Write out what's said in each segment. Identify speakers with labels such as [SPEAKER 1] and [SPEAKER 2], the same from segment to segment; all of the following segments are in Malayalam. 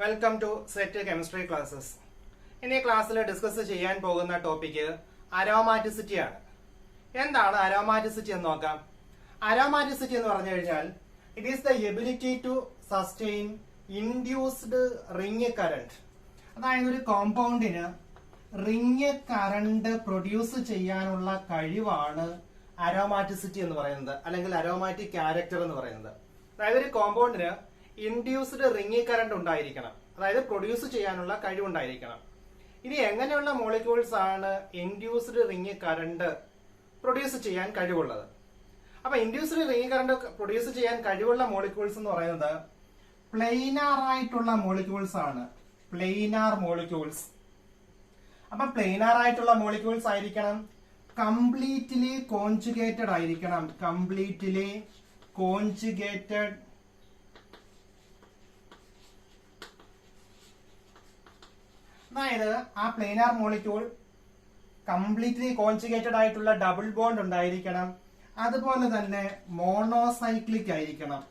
[SPEAKER 1] Welcome to SET chemistry classes. ഇനി ക്ലാസ്സിൽ ഡിസ്കസ് ചെയ്യാൻ പോകുന്ന ടോപ്പിക് അരോമാറ്റിസിറ്റി ആണ്. എന്താണ് അരോമാറ്റിസിറ്റി എന്ന് നോക്കാം. അരോമാറ്റിസിറ്റി എന്ന് പറഞ്ഞു കഴിഞ്ഞാൽ it is the ability to sustain induced ring current. അതായത് ഒരു കോമ്പൗണ്ടിന് റിംഗ് കറന്റ് പ്രൊഡ്യൂസ് ചെയ്യാനുള്ള കഴിവാണ് അരോമാറ്റിസിറ്റി എന്ന് പറയുന്നത്, അല്ലെങ്കിൽ അരോമാറ്റിക് ക്യാരക്ടർ എന്ന് പറയുന്നത്. അതായത് ഒരു കോമ്പൗണ്ടിന് ഇൻഡ്യൂസ്ഡ് റിംഗ് കറന്റ് ഉണ്ടായിരിക്കണം, അതായത് പ്രൊഡ്യൂസ് ചെയ്യാനുള്ള കഴിവുണ്ടായിരിക്കണം. ഇനി എങ്ങനെയുള്ള മോളിക്യൂൾസ് ആണ് ഇൻഡ്യൂസ്ഡ് റിംഗ് കറന്റ് പ്രൊഡ്യൂസ് ചെയ്യാൻ കഴിവുള്ളത്? അപ്പൊ ഇൻഡ്യൂസ്ഡ് റിംഗ് കറന്റ് പ്രൊഡ്യൂസ് ചെയ്യാൻ കഴിവുള്ള മോളിക്യൂൾസ് എന്ന് പറയുന്നത് പ്ലെയിനാർ ആയിട്ടുള്ള മോളിക്യൂൾസ് ആണ്. Planar molecules. അപ്പൊ പ്ലെയിനാർ ആയിട്ടുള്ള മോളിക്യൂൾസ് ആയിരിക്കണം, കംപ്ലീറ്റ്ലി കോൺജുഗേറ്റഡ് ആയിരിക്കണം. കംപ്ലീറ്റ്ലി കോൺജുഗേറ്റഡ് അതായത് ആ പ്ലെയിനാർ മോളിക്യൂൾ കംപ്ലീറ്റ്ലി കോൺജുഗേറ്റഡ് ആയിട്ടുള്ള ഡബിൾ ബോണ്ട് ഉണ്ടായിരിക്കണം. അതുപോലെ തന്നെ മോണോസൈക്ലിക് ആയിരിക്കണം.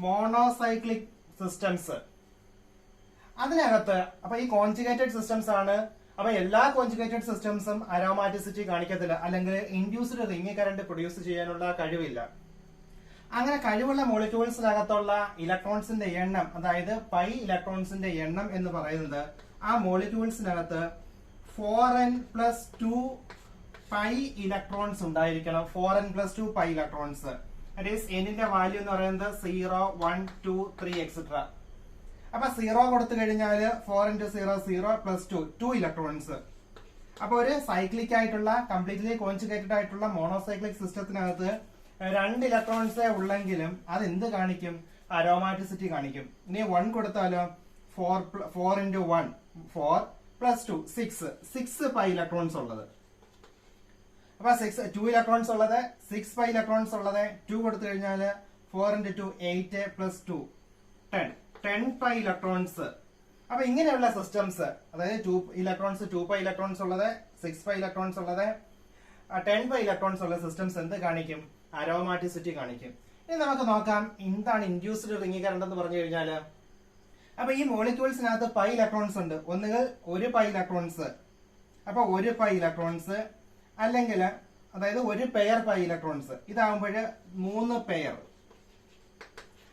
[SPEAKER 1] മോണോസൈക്ലിക് സിസ്റ്റംസ് അതിനകത്ത്. അപ്പൊ ഈ കോൺജുഗേറ്റഡ് സിസ്റ്റംസ് ആണ്. അപ്പൊ എല്ലാ കോൺജുഗേറ്റഡ് സിസ്റ്റംസും അരോമാറ്റിസിറ്റി കാണിക്കത്തില്ല, അല്ലെങ്കിൽ ഇൻഡ്യൂസ്ഡ് റിംഗ് കറന്റ് പ്രൊഡ്യൂസ് ചെയ്യാനുള്ള കഴിവില്ല. അങ്ങനെ കഴിവുള്ള മോളിക്യൂൾസിനകത്തുള്ള ഇലക്ട്രോൺസിന്റെ എണ്ണം, അതായത് പൈ ഇലക്ട്രോൺസിന്റെ എണ്ണം എന്ന് പറയുന്നത് ആ മോളിക്യൂൾസിനകത്ത് 4n+2 പൈ ഇലക്ട്രോൺസ് ഉണ്ടായിരിക്കണം. 4n+2 pi electrons. That is എന്നിന്റെ വാല്യൂ എന്ന് പറയുന്നത് 0, 1, 2, 3 എക്സെട്ര. അപ്പൊ 0 കൊടുത്തു കഴിഞ്ഞാൽ 4 × 0 0 + 2 ഇലക്ട്രോൺസ്. അപ്പൊ ഒരു സൈക്ലിക് ആയിട്ടുള്ള കംപ്ലീറ്റ്ലി കോൺജുഗേറ്റഡ് ആയിട്ടുള്ള മോണോസൈക്ലിക് സിസ്റ്റത്തിനകത്ത് 2 ഇലക്ട്രോൺസേ ഉള്ളെങ്കിലും അത് എന്ത് കാണിക്കും? അരോമാറ്റിസിറ്റി കാണിക്കും. ഇനി 1 കൊടുത്താലോ 4 × 1 4 + 2 6 പൈ ഇലക്ട്രോൺസ് ഉള്ളത്. അപ്പൊ 2 ഇലക്ട്രോൺസ് ഉള്ളത്, 6 പൈ ഇലക്ട്രോൺസ് ഉള്ളത്. 2 കൊടുത്തു കഴിഞ്ഞാൽ 4 × 2 8 + 2 10 പൈ ഇലക്ട്രോൺസ്. അപ്പൊ ഇങ്ങനെയുള്ള സിസ്റ്റംസ്, അതായത് 2 ഇലക്ട്രോൺസ് 2 പൈ ഇലക്ട്രോൺസ് ഉള്ളത്, 6 പൈ ഇലക്ട്രോൺസ് ഉള്ളത്, 10 പൈ ഇലക്ട്രോൺസ് ഉള്ള സിസ്റ്റംസ് എന്ത് കാണിക്കും? അരോമാറ്റിസിറ്റി കാണിക്കും. ഇനി നമുക്ക് നോക്കാം എന്താണ് ഇൻഡ്യൂസ്ഡ് റിംഗ് കറന്റ് എന്ന് പറഞ്ഞു കഴിഞ്ഞാൽ. അപ്പൊ ഈ മോളിക്യൂൾസിനകത്ത് പൈ ഇലക്ട്രോൺസ് ഉണ്ട്. ഒന്നുകിൽ 1 പൈ ഇലക്ട്രോൺസ്, അപ്പൊ 1 പൈ ഇലക്ട്രോൺസ്, അല്ലെങ്കിൽ അതായത് 1 പെയർ പൈ ഇലക്ട്രോൺസ്. ഇതാവുമ്പോഴ് 3 പെയർ,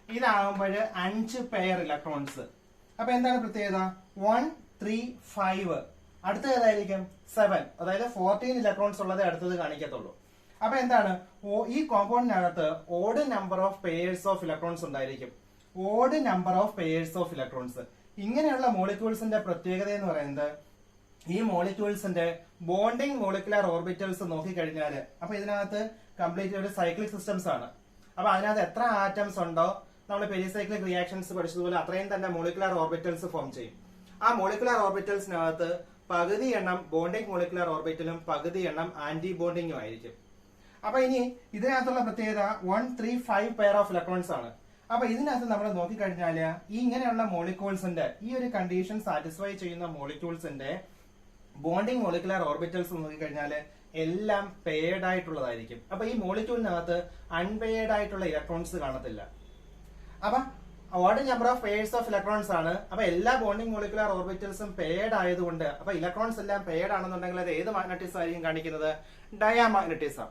[SPEAKER 1] ഇതാവുമ്പോൾ 5 പെയർ ഇലക്ട്രോൺസ്. അപ്പൊ എന്താണ് പ്രത്യേകത? 1 3 5. അടുത്ത ഏതായിരിക്കും? 7. അതായത് 14 ഇലക്ട്രോൺസ് ഉള്ളത് അടുത്തത് കാണിക്കത്തുള്ളൂ. അപ്പൊ എന്താണ്? ഈ കോമ്പൗണ്ടിനകത്ത് odd number of pairs of electrons ഉണ്ടായിരിക്കും. Odd number of pairs of electrons. ഇങ്ങനെയുള്ള മോളിക്യൂൾസിന്റെ പ്രത്യേകത എന്ന് പറയുന്നത് ഈ മോളിക്യൂൾസിന്റെ ബോണ്ടിങ് മോളിക്കുലർ ഓർബിറ്റൽസ് നോക്കിക്കഴിഞ്ഞാൽ, അപ്പൊ ഇതിനകത്ത് കംപ്ലീറ്റ് ഒരു സൈക്ലിക് സിസ്റ്റംസ് ആണ്. അപ്പൊ അതിനകത്ത് എത്ര ആറ്റംസ് ഉണ്ടോ, നമ്മൾ പെരിസൈക്ലിക് റിയാക്ഷൻസ് പഠിച്ചതുപോലെ അത്രയും തന്നെ മോളിക്കുലർ ഓർബിറ്റൽസ് ഫോം ചെയ്യും. ആ മോളിക്കുലർ ഓർബിറ്റൽസിനകത്ത് പകുതി എണ്ണം ബോണ്ടിങ് മോളിക്കുലർ ഓർബിറ്റലും പകുതി എണ്ണം ആന്റി ബോണ്ടിങ്ങും ആയിരിക്കും. അപ്പൊ ഇനി ഇതിനകത്തുള്ള പ്രത്യേകത 1 3 5 പെയർ ഓഫ് ഇലക്ട്രോൺസ് ആണ്. അപ്പൊ ഇതിനകത്ത് നമ്മൾ നോക്കിക്കഴിഞ്ഞാൽ ഈ ഇങ്ങനെയുള്ള മോളിക്യൂൾസിന്റെ ഈ ഒരു കണ്ടീഷൻ സാറ്റിസ്ഫൈ ചെയ്യുന്ന മോളിക്യൂൾസിന്റെ ബോണ്ടിങ് മോളിക്കുലർ ഓർബിറ്റൽസ് നോക്കിക്കഴിഞ്ഞാൽ എല്ലാം പെയർഡ് ആയിട്ടുള്ളതായിരിക്കും. അപ്പൊ ഈ മോളിക്യൂളിനകത്ത് അൺപെയർഡ് ആയിട്ടുള്ള ഇലക്ട്രോൺസ് കാണത്തില്ല. അപ്പൊ odd number of pairs of electrons ആണ്. അപ്പൊ എല്ലാ ബോണ്ടിങ് മോളിക്കുലർ ഓർബിറ്റൽസും പെയർഡ് ആയതുകൊണ്ട്, അപ്പൊ ഇലക്ട്രോൺസ് എല്ലാം പെയർഡ് ആണെന്നുണ്ടെങ്കിൽ അത് ഏത് മാഗ്നറ്റിസം ആയിരിക്കും കാണിക്കുന്നത്? ഡയാമാഗ്നറ്റിസം.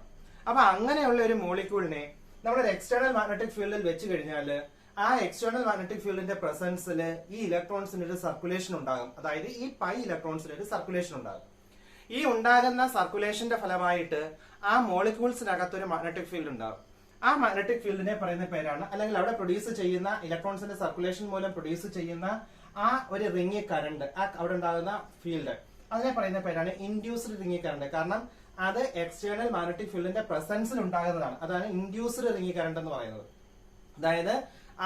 [SPEAKER 1] അപ്പൊ അങ്ങനെയുള്ള ഒരു മോളിക്യൂളിനെ നമ്മളൊരു എക്സ്റ്റേണൽ മാഗ്നറ്റിക് ഫീൽഡിൽ വെച്ച് കഴിഞ്ഞാൽ ആ എക്സ്റ്റേണൽ മാഗ്നറ്റിക് ഫീൽഡിന്റെ പ്രസൻസിൽ ഈ ഇലക്ട്രോൺസിന് ഒരു സർക്കുലേഷൻ ഉണ്ടാകും. അതായത് ഈ പൈ ഇലക്ട്രോൺസിന് ഒരു സർക്കുലേഷൻ ഉണ്ടാകും. ഈ ഉണ്ടാകുന്ന സർക്കുലേഷന്റെ ഫലമായിട്ട് ആ മോളിക്യൂൾസിനകത്ത് ഒരു മാഗ്നറ്റിക് ഫീൽഡ് ഉണ്ടാകും. ആ മാഗ്നറ്റിക് ഫീൽഡിനെ പറയുന്ന പേരാണ്, അല്ലെങ്കിൽ അവിടെ പ്രൊഡ്യൂസ് ചെയ്യുന്ന ഇലക്ട്രോൺസിന്റെ സർക്കുലേഷൻ മൂലം പ്രൊഡ്യൂസ് ചെയ്യുന്ന ആ ഒരു റിംഗ് കറന്റ്, ആ അവിടെ ഉണ്ടാകുന്ന ഫീൽഡ്, അതിനെ പറയുന്ന പേരാണ് ഇൻഡ്യൂസ്ഡ് റിംഗ് കറന്റ്. കാരണം അത് എക്സ്റ്റേണൽ മാഗ്നറ്റിക് ഫീൽഡിന്റെ പ്രസൻസിൽ ഉണ്ടാകുന്നതാണ്. അതാണ് ഇൻഡ്യൂസ്ഡ് റിംഗ് കറന്റ് എന്ന് പറയുന്നത്. അതായത്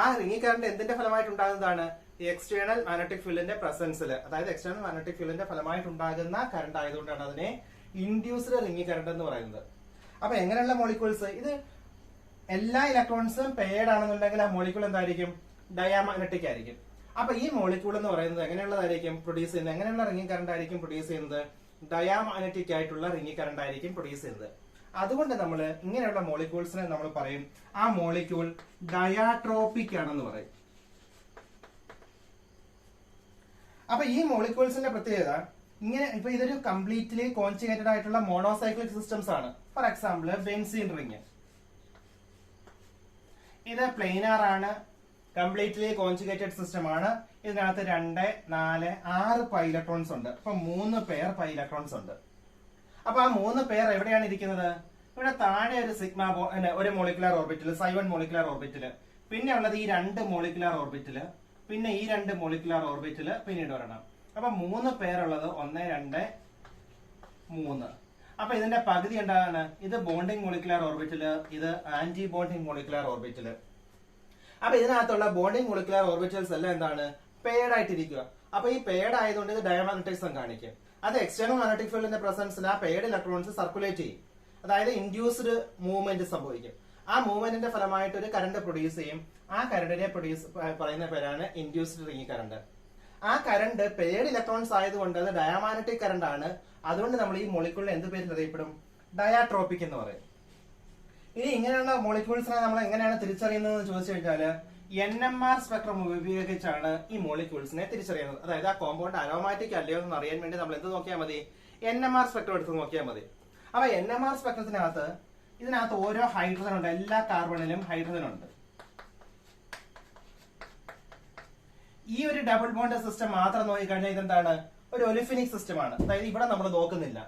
[SPEAKER 1] ആ റിംഗ് കറന്റ് എന്തിന്റെ ഫലമായിട്ട് ഉണ്ടാകുന്നതാണ്? എക്സ്റ്റേണൽ മാഗ്നറ്റിക് ഫീൽഡിന്റെ പ്രസൻസിൽ, അതായത് എക്സ്റ്റേണൽ മാഗ്നറ്റിക് ഫീൽഡിന്റെ ഫലമായിട്ട് ഉണ്ടാകുന്ന കറന്റ് ആയതുകൊണ്ടാണ് അതിനെ ഇൻഡ്യൂസ്ഡ് റിംഗ് കറന്റ് എന്ന് പറയുന്നത്. അപ്പൊ എങ്ങനെയുള്ള മോളിക്യൂൾസ്? ഇത് എല്ലാ ഇലക്ട്രോൺസും പെയർഡ് ആണെന്നുണ്ടെങ്കിൽ ആ മോളിക്യൂൾ എന്തായിരിക്കും? ഡയാമാഗ്നറ്റിക് ആയിരിക്കും. അപ്പൊ ഈ മോളിക്യൂൾ എന്ന് പറയുന്നത് എങ്ങനെയുള്ളതായിരിക്കും പ്രൊഡ്യൂസ് ചെയ്യുന്നത്? എങ്ങനെയുള്ള റിംഗ് കറന്റ് ആയിരിക്കും പ്രൊഡ്യൂസ് ചെയ്യുന്നത്? ഡയാമാഗ്നറ്റിക് ആയിട്ടുള്ള റിംഗ് കറന്റ് ആയിരിക്കും പ്രൊഡ്യൂസ് ചെയ്യുന്നത്. അതുകൊണ്ട് നമ്മൾ ഇങ്ങനെയുള്ള മോളിക്യൂൾസിനെ നമ്മൾ പറയും ആ മോളിക്യൂൾ ഡയാട്രോപിക് ആണെന്ന് പറയും. അപ്പൊ ഈ മോളിക്യൂൾസിന്റെ പ്രത്യേകത ഇങ്ങനെ ഇപ്പൊ ഇതൊരു കംപ്ലീറ്റ്ലി കോൺജുഗേറ്റഡ് ആയിട്ടുള്ള മോണോസൈക്ലിക് സിസ്റ്റംസ് ആണ്. ഫോർ എക്സാമ്പിൾ ബെൻസീൻ റിംഗ്, ഇത് പ്ലെയിനാർ ആണ്, കംപ്ലീറ്റ്ലി കോൺജുഗേറ്റഡ് സിസ്റ്റം ആണ്. ഇതിനകത്ത് 2, 4, 6 പൈ ഇലക്ട്രോൺസ് ഉണ്ട്. അപ്പൊ 3 പെയർ പൈ ഇലക്ട്രോൺസ് ഉണ്ട്. അപ്പൊ ആ 3 പെയർ എവിടെയാണ് ഇരിക്കുന്നത്? ഇവിടെ താഴെ ഒരു സിഗ്മ ഒരു മോളിക്കുലർ ഓർബിറ്റിൽ, Ψ1 മോളിക്കുലർ ഓർബിറ്റില്, പിന്നെ ഉള്ളത് ഈ 2 മോളിക്കുലർ ഓർബിറ്റില്, പിന്നെ ഈ 2 മോളിക്കുലർ ഓർബിറ്റില്, പിന്നീട് ഒരെണ്ണം. അപ്പൊ 3 പേരുള്ളത് 1, 2, 3. അപ്പൊ ഇതിന്റെ പകുതി എന്താണ്? ഇത് ബോണ്ടിങ് മോളിക്കുലർ ഓർബിറ്റില്, ഇത് ആന്റി ബോണ്ടിങ് മോളിക്കുലർ ഓർബിറ്റില്. അപ്പൊ ഇതിനകത്തുള്ള ബോണ്ടിങ് മോളിക്കുലർ ഓർബിറ്റൽസ് എല്ലാം എന്താണ്? പെയർഡ് ആയിട്ടിരിക്കുക. അപ്പൊ ഈ പെയർഡ് ആയതുകൊണ്ട് ഇത് ഡയമagnetism കാണിക്കും. അത് എക്സ്റ്റേണൽ മാഗ്നറ്റിക് ഫീൽഡിന്റെ പ്രസൻസിൽ ആ പെയർഡ് ഇലക്ട്രോൺസ് സർക്കുലേറ്റ് ചെയ്യും. അതായത് ഇൻഡ്യൂസ്ഡ് മൂവ്മെന്റ് സംഭവിക്കും. ആ മൂവ്മെന്റിന്റെ ഫലമായിട്ട് ഒരു കറണ്ട് പ്രൊഡ്യൂസ് ചെയ്യും. ആ കറണ്ടിനെ പറയുന്ന പേരാണ് ഇൻഡ്യൂസ്ഡ് റിംഗ് കറണ്ട്. ആ കറണ്ട് പെയർഡ് ഇലക്ട്രോൺസ് ആയതുകൊണ്ട് അത് ഡയാമാഗ്നറ്റിക് കറണ്ട് ആണ്. അതുകൊണ്ട് നമ്മൾ ഈ മോളിക്യൂളിനെ എന്ത് പേരിൽ അറിയപ്പെടും? ഡയാട്രോപിക് എന്ന് പറയും. ഇനി ഇങ്ങനെയുള്ള മോളിക്യൂൾസിനെ നമ്മൾ എങ്ങനെയാണ് തിരിച്ചറിയുന്നത് ചോദിച്ചു കഴിഞ്ഞാൽ NMR സ്പെക്ട്രം ഉപയോഗിച്ചാണ് ഈ മോളിക്യൂൾസിനെ തിരിച്ചറിയുന്നത്. അതായത് ആ കോമ്പൗണ്ട് അരോമാറ്റിക് അല്ലയോ എന്ന് അറിയാൻ വേണ്ടി നമ്മൾ എന്ത് നോക്കിയാൽ മതി? NMR സ്പെക്ട്രം എടുത്ത് നോക്കിയാൽ മതി. അപ്പൊ NMR സ്പെക്ട്രത്തിനകത്ത് ഇതിനകത്ത് ഓരോ ഹൈഡ്രജൻ ഉണ്ട്. എല്ലാ കാർബണിലും ഹൈഡ്രജൻ ഉണ്ട്. ഈ ഒരു ഡബിൾ ബോണ്ട് സിസ്റ്റം മാത്രം നോക്കിക്കഴിഞ്ഞാൽ ഇതെന്താണ്? ഒരു ഒലിഫിനിക് സിസ്റ്റം ആണ്. അതായത് ഇവിടെ നമ്മൾ നോക്കുന്നില്ല.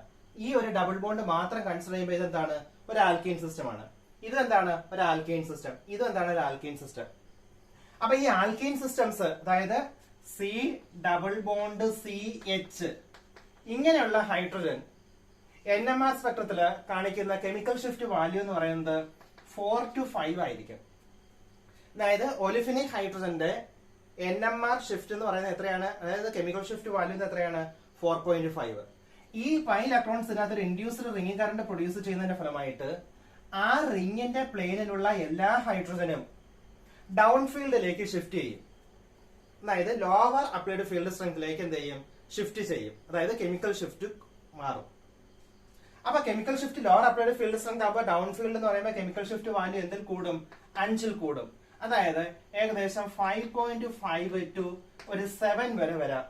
[SPEAKER 1] ഈ ഒരു ഡബിൾ ബോണ്ട് മാത്രം കൺസിഡർ ചെയ്യുമ്പോൾ ഇതെന്താണ്? ഒരു ആൽക്കൈൻ സിസ്റ്റം ആണ്. ഇതെന്താണ്? ഒരു ആൽക്കൈൻ സിസ്റ്റം. ഇതെന്താണ്? ഒരു ആൽക്കൈൻ സിസ്റ്റം. അപ്പൊ ഈ ആൽക്കൈൻ സിസ്റ്റംസ്, അതായത് C ഡബിൾ ബോണ്ട് CH ഇങ്ങനെയുള്ള ഹൈഡ്രജൻ NMR സ്പെക്ട്രത്തില് കാണിക്കുന്ന കെമിക്കൽ ഷിഫ്റ്റ് വാല്യൂ എന്ന് പറയുന്നത് 4 to 5 ആയിരിക്കും. അതായത് ഒലിഫിനിക് ഹൈഡ്രജന്റെ NMR ഷിഫ്റ്റ് എന്ന് പറയുന്നത് എത്രയാണ്? അതായത് കെമിക്കൽ ഷിഫ്റ്റ് വാല്യൂ എത്രയാണ്? 4.5. ഈ പൈ ഇലക്ട്രോൺസിനകത്ത് ഒരു ഇൻഡ്യൂസ്ഡ് റിംഗ് കറണ്ട് പ്രൊഡ്യൂസ് ചെയ്യുന്നതിന്റെ ഫലമായിട്ട് ആ റിംഗിന്റെ പ്ലെയിനിലുള്ള എല്ലാ ഹൈഡ്രജനും ഡൗൺ ഫീൽഡിലേക്ക് ഷിഫ്റ്റ് ചെയ്യും. അതായത് ലോവർ അപ്ലൈഡ് ഫീൽഡ് സ്ട്രെങ്തിലേക്ക് എന്ത് ചെയ്യും? ഷിഫ്റ്റ് ചെയ്യും. അതായത് കെമിക്കൽ ഷിഫ്റ്റ് മാറും. അപ്പൊ chemical shift lower applied field strength ആകുമ്പോൾ ഡൗൺ ഫീൽഡ് എന്ന് പറയുമ്പോൾ കെമിക്കൽ ഷിഫ്റ്റ് വാല്യൂ എന്തിൽ കൂടും? 5ൽ കൂടും. അതായത് ഏകദേശം 5.5 to ഒരു 7 വരെ വരാം.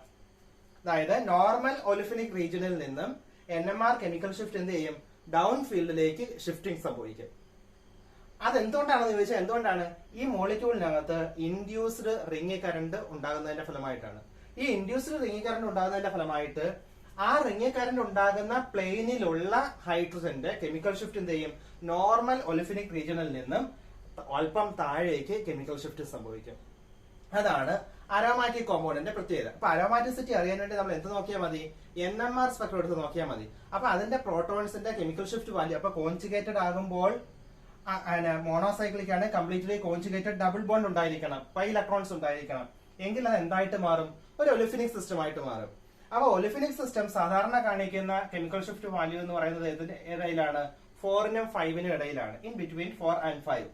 [SPEAKER 1] അതായത് നോർമൽ ഒലിഫിനിക് റീജിയനിൽ നിന്നും NMR കെമിക്കൽ ഷിഫ്റ്റ് എന്ത് ചെയ്യും? ഡൗൺ ഫീൽഡിലേക്ക് ഷിഫ്റ്റിംഗ് സംഭവിക്കും. അതെന്തുകൊണ്ടാണെന്ന് ചോദിച്ചാൽ എന്തുകൊണ്ടാണ്? ഈ മോളിക്യൂളിനകത്ത് ഇൻഡ്യൂസ്ഡ് റിംഗ് കറണ്ട് ഉണ്ടാകുന്നതിന്റെ ഫലമായിട്ടാണ്. ഈ ഇൻഡ്യൂസ്ഡ് റിംഗ് കറണ്ട് ഉണ്ടാകുന്നതിന്റെ ഫലമായിട്ട് ആ റിംഗ് കറണ്ട് ഉണ്ടാകുന്ന പ്ലെയിനിലുള്ള ഹൈഡ്രജന്റെ കെമിക്കൽ ഷിഫ്റ്റ് എന്ത് ചെയ്യും? നോർമൽ ഒലിഫിനിക് റീജിയനിൽ നിന്നും അല്പം താഴേക്ക് കെമിക്കൽ ഷിഫ്റ്റ് സംഭവിക്കും. അതാണ് അരോമാറ്റിക് കോമ്പൗണ്ടിന്റെ പ്രത്യേകത. അപ്പൊ അരോമാറ്റിസിറ്റി അറിയാൻ വേണ്ടി നമ്മൾ എന്ത് നോക്കിയാൽ മതി? NMR സ്പെക്ട്രം എടുത്ത് നോക്കിയാൽ മതി. അപ്പൊ അതിന്റെ പ്രോട്ടോൺസിന്റെ കെമിക്കൽ ഷിഫ്റ്റ് വാല്യൂ അപ്പൊ കോൺജുഗേറ്റഡ് ആകുമ്പോൾ മോണോസൈക്ലിക് ആണ്, കംപ്ലീറ്റ്ലി കോൺജുഗേറ്റഡ് ഡബിൾ ബോണ്ട് ഉണ്ടായിരിക്കണം, പൈ ഇലക്ട്രോൺസ് ഉണ്ടായിരിക്കണം. എങ്കിൽ അത് എന്തായിട്ട് മാറും? ഒരു ഒലിഫിനിക് സിസ്റ്റം ആയിട്ട് മാറും. അപ്പൊ ഒലിഫിനിക് സിസ്റ്റം സാധാരണ കാണിക്കുന്ന കെമിക്കൽ ഷിഫ്റ്റ് വാല്യൂ എന്ന് പറയുന്നത് ഇടയിലാണ്? 4നും 5നും ഇടയിലാണ്. In between 4 and 5.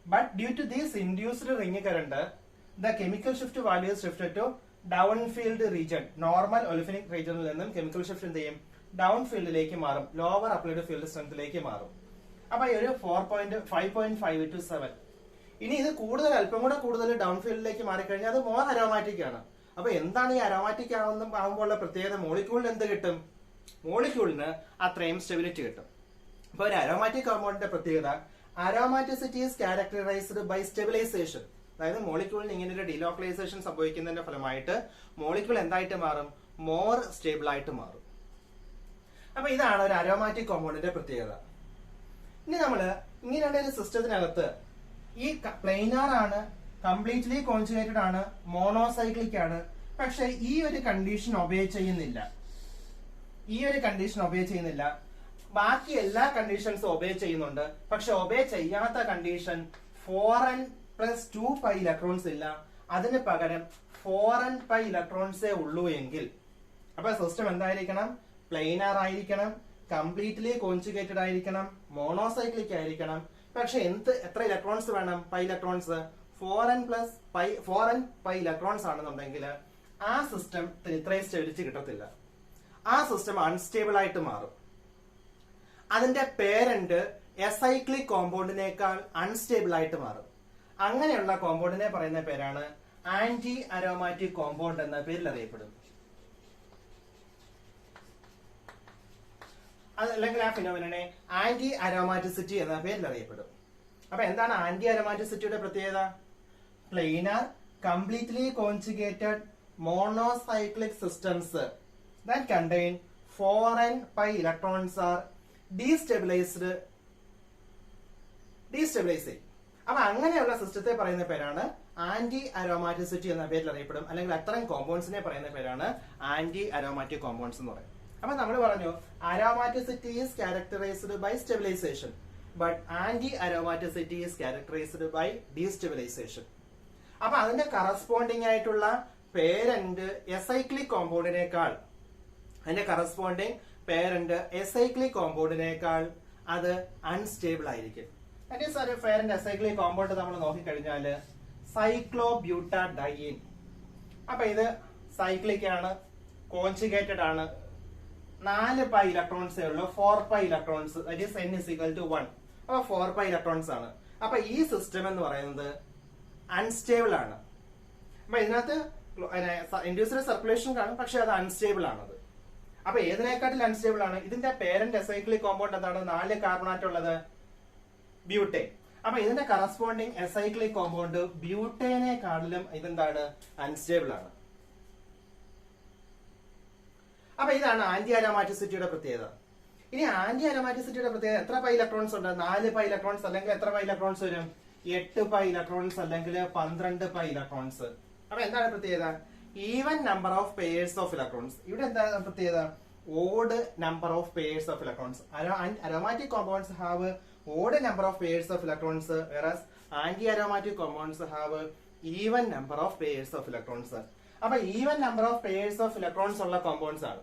[SPEAKER 1] But due to this induced ring current, the chemical shift value is shifted to downfield region. Normal olefinic region നിന്നും chemical shift എന്ത് ചെയ്യും? ഡൗൺഫീൽഡിലേക്ക് മാറും, ലോവർ അപ്ലൈഡ് ഫീൽഡ് സ്ട്രെങ്തിലേക്ക് മാറും. അപ്പൊ ഈ ഒരു 5.5 to 7. ഇനി ഇത് കൂടുതൽ അല്പം കൂടെ കൂടുതൽ ഡൗൺഫീൽഡിലേക്ക് മാറിക്കഴിഞ്ഞാൽ അത് മോർ അരോമാറ്റിക് ആണ്. അപ്പൊ എന്താണ് ഈ അരോമാറ്റിക് ആകുമ്പോഴുള്ള പ്രത്യേകത? മോളിക്യൂളിന് എന്ത് കിട്ടും? മോളിക്യൂളിന് അത്രയും സ്റ്റെബിലിറ്റി കിട്ടും. അപ്പൊ ഒരു അരോമാറ്റിക് കോമ്പൗണ്ടിന്റെ പ്രത്യേകത aromaticity is characterised by stabilisation. അതായത് മോളിക്യൂളിന് ഇങ്ങനെ ഒരു ഡിലോക്കലൈസേഷൻ സംഭവിക്കുന്നതിന്റെ ഫലമായിട്ട് മോളിക്യൂൾ എന്തായിട്ട് മാറും? മോർ സ്റ്റേബിൾ ആയിട്ട് മാറും. അപ്പൊ ഇതാണ് ഒരു അരോമാറ്റിക് കോമ്പൗണ്ടിന്റെ പ്രത്യേകത. ഇനി നമ്മള് ഇങ്ങനെയുള്ള ഒരു സിസ്റ്റത്തിനകത്ത് ഈ പ്ലെയിനാർ ആണ്, കംപ്ലീറ്റ്ലി കോൺജുഗേറ്റഡ് ആണ്, മോണോസൈക്ലിക് ആണ്. പക്ഷെ ഈ ഒരു കണ്ടീഷൻ ഒബേ ചെയ്യുന്നില്ല. ബാക്കി എല്ലാ കണ്ടീഷൻസും ഒബേ ചെയ്യുന്നുണ്ട്. പക്ഷെ ഒബേ ചെയ്യാത്ത കണ്ടീഷൻ 4n + 2 പൈ ഇലക്ട്രോൺസ് ഇല്ല. അതിന് പകരം 4n പൈ ഇലക്ട്രോൺസേ ഉള്ളൂ എങ്കിൽ അപ്പൊ സിസ്റ്റം എന്തായിരിക്കണം? പ്ലെയിനാർ ആയിരിക്കണം, കംപ്ലീറ്റ്ലി കോൺജുഗേറ്റഡ് ആയിരിക്കണം, മോണോസൈക്ലിക് ആയിരിക്കണം. പക്ഷെ എത്ര ഇലക്ട്രോൺസ് വേണം? Pi electrons 4n pi electrons ആണെന്നുണ്ടെങ്കിൽ ആ സിസ്റ്റത്തിന് ഇത്രയും സ്റ്റെബിലിറ്റി കിട്ടത്തില്ല. ആ സിസ്റ്റം അൺസ്റ്റേബിൾ ആയിട്ട് മാറും. അതിന്റെ പേരന്റ് എസൈക്ലിക് കോമ്പൗണ്ടിനേക്കാൾ അൺസ്റ്റേബിൾ ആയിട്ട് മാറും. അങ്ങനെയുള്ള കോമ്പൗണ്ടിനെ പറയുന്ന പേരാണ് ആന്റി അരോമാറ്റിക് കോമ്പൗണ്ട് എന്ന പേരിൽ അറിയപ്പെടും. അല്ലെങ്കിൽ ആ ഫിനോമിനെ ആന്റി അരോമാറ്റിസിറ്റി എന്ന പേരിൽ അറിയപ്പെടും. അപ്പൊ എന്താണ് ആന്റി അരോമാറ്റിസിറ്റിയുടെ പ്രത്യേകത? Planar completely conjugated monocyclic systems that contain foreign pi electrons are destabilized. അപ്പൊ അങ്ങനെയുള്ള സിസ്റ്റത്തെ പറയുന്ന പേരാണ് ആന്റി അരോമാറ്റിസിറ്റി എന്ന പേരിൽ അറിയപ്പെടും. അല്ലെങ്കിൽ അത്തരം കോമ്പൗണ്ട്സിനെ പറയുന്ന പേരാണ് ആന്റി അരോമാറ്റിക് കോമ്പൗണ്ട്സ് എന്ന് പറയും. അപ്പൊ നമ്മൾ പറഞ്ഞു aromaticity is characterised by stabilization, but anti aromaticity is characterised by destabilization. അപ്പൊ അതിന്റെ കറസ്പോണ്ടിങ് ആയിട്ടുള്ള പേരന്റ് എസൈക്ലിക് കോമ്പൗണ്ടിനേക്കാൾ, അതിന്റെ കറസ്പോണ്ടിങ് പേരന്റ് എസൈക്ലിക് കോമ്പൗണ്ടിനേക്കാൾ അത് അൺസ്റ്റേബിൾ ആയിരിക്കും. ഒരു പേരന്റ് എസൈക്ലിക് കോമ്പൗണ്ട് നമ്മൾ നോക്കിക്കഴിഞ്ഞാൽ സൈക്ലോബ്യൂട്ടാഡൈൻ. അപ്പൊ ഇത് സൈക്ലിക് ആണ്, കോൺജുഗേറ്റഡ് ആണ്, 4 പൈ ഇലക്ട്രോൺസേ ഉള്ളൂ, 4 pi electrons, that is n is equal to 1. അപ്പൊ 4 പൈ ഇലക്ട്രോൺസ് ആണ്. അപ്പൊ ഈ സിസ്റ്റം എന്ന് പറയുന്നത് അൺസ്റ്റേബിൾ ആണ്. അപ്പൊ ഇതിനകത്ത് ഇൻഡ്യൂസ്ഡ് സർക്കുലേഷൻ കാണും, പക്ഷെ അത് അൺസ്റ്റേബിൾ ആണത്. അപ്പൊ ഏതിനെക്കാട്ടിൽ അൺസ്റ്റേബിൾ ആണ്? ഇതിന്റെ പേരന്റ് എസൈക്ലിക് കോമ്പൗണ്ട് എന്താണ്? 4 കാർബണാറ്റ് ഉള്ളത് ബ്യൂട്ടേൻ. അപ്പൊ ഇതിന്റെ കറസ്പോണ്ടിങ് എസൈക്ലിക് കോമ്പൗണ്ട് ബ്യൂട്ടേനെക്കാട്ടിലും ഇതെന്താണ്? അൺസ്റ്റേബിൾ ആണ്. അപ്പൊ ഇതാണ് ആന്റി അരോമാറ്റിസിറ്റിയുടെ പ്രത്യേകത. ഇനി ആന്റി അരോമാറ്റിസിറ്റിയുടെ പ്രത്യേകത എത്ര പൈ ഇലക്ട്രോൺസ് ഉണ്ട്? 4 പൈ ഇലക്ട്രോൺസ് അല്ലെങ്കിൽ എത്ര പൈ ഇലക്ട്രോൺസ് വരും? 8 പൈ ഇലക്ട്രോൺസ് അല്ലെങ്കിൽ 12 പൈ ഇലക്ട്രോൺസ്. അപ്പൊ എന്താണ് പ്രത്യേകത? Even number of pairs of electrons. ഇവിടെ എന്താണ് പ്രത്യേകത? Odd number of pairs of electrons. Aromatic compounds have odd number of pairs of electrons, whereas anti aromatic compounds have even number of pairs of electrons. അപ്പൊ even number of pairs of electrons ഉള്ള കോമ്പൗണ്ട്സ് ആണ്.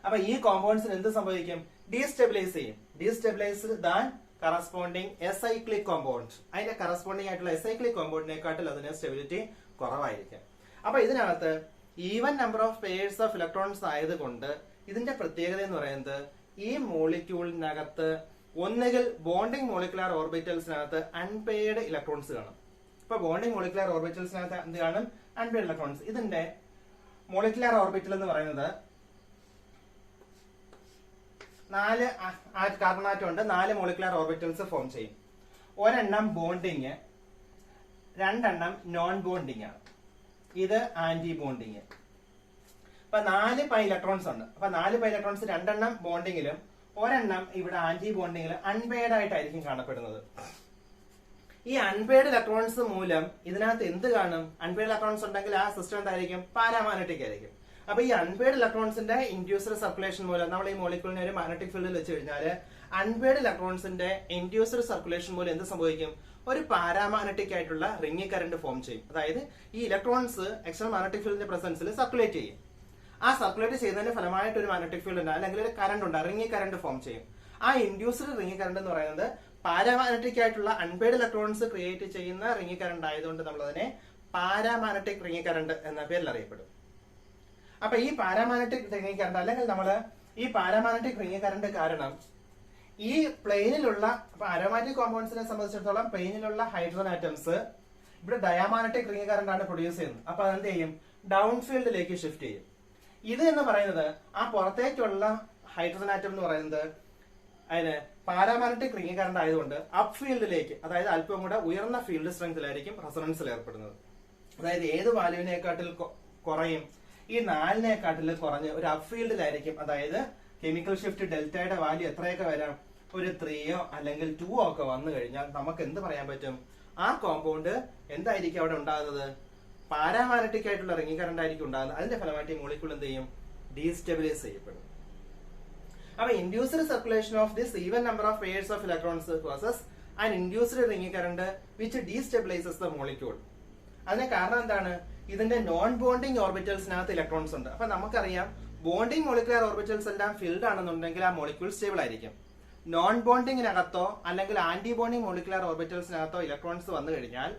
[SPEAKER 1] അപ്പൊ ഈ കോമ്പൗണ്ട്സിന് എന്ത് സംഭവിക്കും? ഡീസ്റ്റെബിലൈസ് ചെയ്യും. Destabilized than corresponding acyclic compound. അതിന്റെ കറസ്പോണ്ടിങ് ആയിട്ടുള്ള എസൈക്ലിക് കോമ്പൗണ്ടിനെക്കാട്ടിൽ അതിന് സ്റ്റെബിലിറ്റി കുറവായിരിക്കും. അപ്പൊ ഇതിനകത്ത് even number of pairs of electrons ആയതുകൊണ്ട് ഇതിന്റെ പ്രത്യേകത എന്ന് പറയുന്നത് ഈ മോളിക്യൂളിനകത്ത് ഒന്നുകിൽ ബോണ്ടിങ് മോളിക്കുലാർ ഓർബിറ്റൽസിനകത്ത് അൺപെയർഡ് ഇലക്ട്രോൺസ് കാണും. ഇപ്പൊ ബോണ്ടിങ് മോളിക്കുലാർ ഓർബിറ്റൽസിനകത്ത് എന്ത് കാണും? Unpaired electrons. ഇതിന്റെ മോളിക്കുലാർ ഓർബിറ്റൽ എന്ന് പറയുന്നത് 4 കാർബണാറ്റം ഉണ്ട്, 4 മോളിക്കുലാർ ഓർബിറ്റൽസ് ഫോം ചെയ്യും. ഒരെണ്ണം ബോണ്ടിങ്, 2 എണ്ണം നോൺ ബോണ്ടിങ് ആണ്. ഇത് ആന്റി ബോണ്ടിങ്. അപ്പൊ 4 പൈ ഇലക്ട്രോൺസ് ഉണ്ട്. അപ്പൊ 4 പൈ ഇലക്ട്രോൺസ് 2 എണ്ണം ബോണ്ടിങ്ങിലും ഒരെണ്ണം ഇവിടെ ആന്റി ബോണ്ടിങ്ങിലും അൺപെയർഡ് ആയിട്ടായിരിക്കും കാണപ്പെടുന്നത്. ഈ അൺപെയർഡ് ഇലക്ട്രോൺസ് മൂലം ഇതിനകത്ത് എന്ത് കാണും? അൺപെയർഡ് ഇലക്ട്രോൺസ് ഉണ്ടെങ്കിൽ ആ സിസ്റ്റം എന്തായിരിക്കും? പാരാമാഗ്നറ്റിക് ആയിരിക്കും. അപ്പൊ ഈ അൺപെയർഡ് ഇലക്ട്രോൺസിന്റെ ഇൻഡ്യൂസ്ഡ് സർക്കുലേഷൻ മൂലം നമ്മൾ ഈ മോളിക്യൂളിനെ ഒരു മാഗ്നറ്റിക് ഫീൽഡിൽ വെച്ച് കഴിഞ്ഞാൽ അൺപെയർഡ് ഇലക്ട്രോൺസിന്റെ ഇൻഡ്യൂസ്ഡ് സർക്കുലേഷൻ മൂലം എന്ത് സംഭവിക്കും? ഒരു പാരാമാഗ്നറ്റിക് ആയിട്ടുള്ള റിംഗ് കറന്റ് ഫോം ചെയ്യും. അതായത് ഈ ഇലക്ട്രോൺസ് എക്സ്റ്റേണൽ മാഗ്നറ്റിക് ഫീൽഡിന്റെ പ്രസൻസിൽ സർക്കുലേറ്റ് ചെയ്യും. ആ സർക്കുലേറ്റ് ചെയ്യുന്നതിന് ഫലമായിട്ട് ഒരു മാഗ്നറ്റിക് ഫീൽഡ് ഉണ്ട്, അല്ലെങ്കിൽ ഒരു കറന്റ് ഉണ്ട്, റിംഗ് കറന്റ് ഫോം ചെയ്യും. ആ ഇൻഡ്യൂസ്ഡ് റിംഗ് കറന്റ് എന്ന് പറയുന്നത് പാരാമാഗ്നറ്റിക് ആയിട്ടുള്ള അൺപെയർഡ് ഇലക്ട്രോൺസ് ക്രിയേറ്റ് ചെയ്യുന്ന റിംഗ് കറന്റ് ആയതുകൊണ്ട് നമ്മൾ അതിനെ പാരാമാഗ്നറ്റിക് റിംഗ് കറന്റ് എന്ന പേരിൽ അറിയപ്പെടും. അപ്പൊ ഈ പാരാമാഗ്നറ്റിക് റിംഗ് കറന്റ് അല്ലെങ്കിൽ നമ്മള് ഈ പാരാമാഗ്നറ്റിക് റിംഗ് കറന്റ് കാരണം ഈ പ്ലെയിനിലുള്ള അരോമാറ്റിക് കോമ്പൗണ്ട്സിനെ സംബന്ധിച്ചിടത്തോളം പ്ലെയിനിലുള്ള ഹൈഡ്രജൻ ആറ്റംസ് ഇവിടെ ഡയാമാഗ്നറ്റിക് റിംഗ് കറന്റ് ആണ് പ്രൊഡ്യൂസ് ചെയ്യുന്നത്. അപ്പൊ അതെന്ത് ചെയ്യും? ഡൗൺ ഫീൽഡിലേക്ക് ഷിഫ്റ്റ് ചെയ്യും. ഇത് എന്ന് പറയുന്നത് ആ പുറത്തേക്കുള്ള ഹൈഡ്രജൻ ആറ്റം എന്ന് പറയുന്നത് അതിന് പാരാമാഗ്നറ്റിക് റിംഗ് കറന്റ് ആയതുകൊണ്ട് അപ്പ് ഫീൽഡിലേക്ക്, അതായത് അല്പം കൂടെ ഉയർന്ന ഫീൽഡ് സ്ട്രെങ്തിലായിരിക്കും റെസൊണൻസിൽ ഏർപ്പെടുന്നത്. അതായത് ഏത് വാല്യൂവിനെക്കാട്ടിൽ കുറയും? ഈ 4-നെക്കാട്ടിൽ കുറഞ്ഞ് ഒരു അപ്പ് ഫീൽഡിലായിരിക്കും. അതായത് കെമിക്കൽ ഷിഫ്റ്റ് ഡെൽറ്റയുടെ വാല്യൂ എത്രയൊക്കെ വരാം? ഒരു 3 അല്ലെങ്കിൽ 2 ഒക്കെ വന്നു കഴിഞ്ഞാൽ നമുക്ക് എന്ത് പറയാൻ പറ്റും? ആ കോമ്പൗണ്ട് എന്തായിരിക്കും അവിടെ ഉണ്ടാകുന്നത്? പാരാമാഗ്നറ്റിക് ആയിട്ടുള്ള റിംഗ് കറന്റ് ആയിരിക്കും ഉണ്ടാകുന്നത്. അതിന്റെ ഫലമായിട്ട് ഈ മോളിക്യൂൾ എന്ത് ചെയ്യും? ഡീസ്റ്റെബിലൈസ് ചെയ്യപ്പെടും. അപ്പൊ induced circulation of this even number of pairs of electrons causes and induced ring current which destabilizes the molecule. അതിന് കാരണം എന്താണ്? ഇതിന്റെ നോൺ ബോണ്ടിങ് ഓർബിറ്റൽസിനകത്ത് ഇലക്ട്രോൺസ് ഉണ്ട്. അപ്പൊ നമുക്കറിയാം ബോണ്ടിങ് മോളിക്കുലാർ ഓർബിറ്റൽസ് എല്ലാം ഫിൽഡ് ആണെന്നുണ്ടെങ്കിൽ ആ മോളിക്യൂൾ സ്റ്റേബിൾ ആയിരിക്കും. നോൺ ബോണ്ടിങ്ങിനകത്തോ അല്ലെങ്കിൽ ആന്റി ബോണ്ടിങ് മോളിക്കുലാർ ഓർബിറ്റൽസിനകത്തോ ഇലക്ട്രോൺസ് വന്നു കഴിഞ്ഞാൽ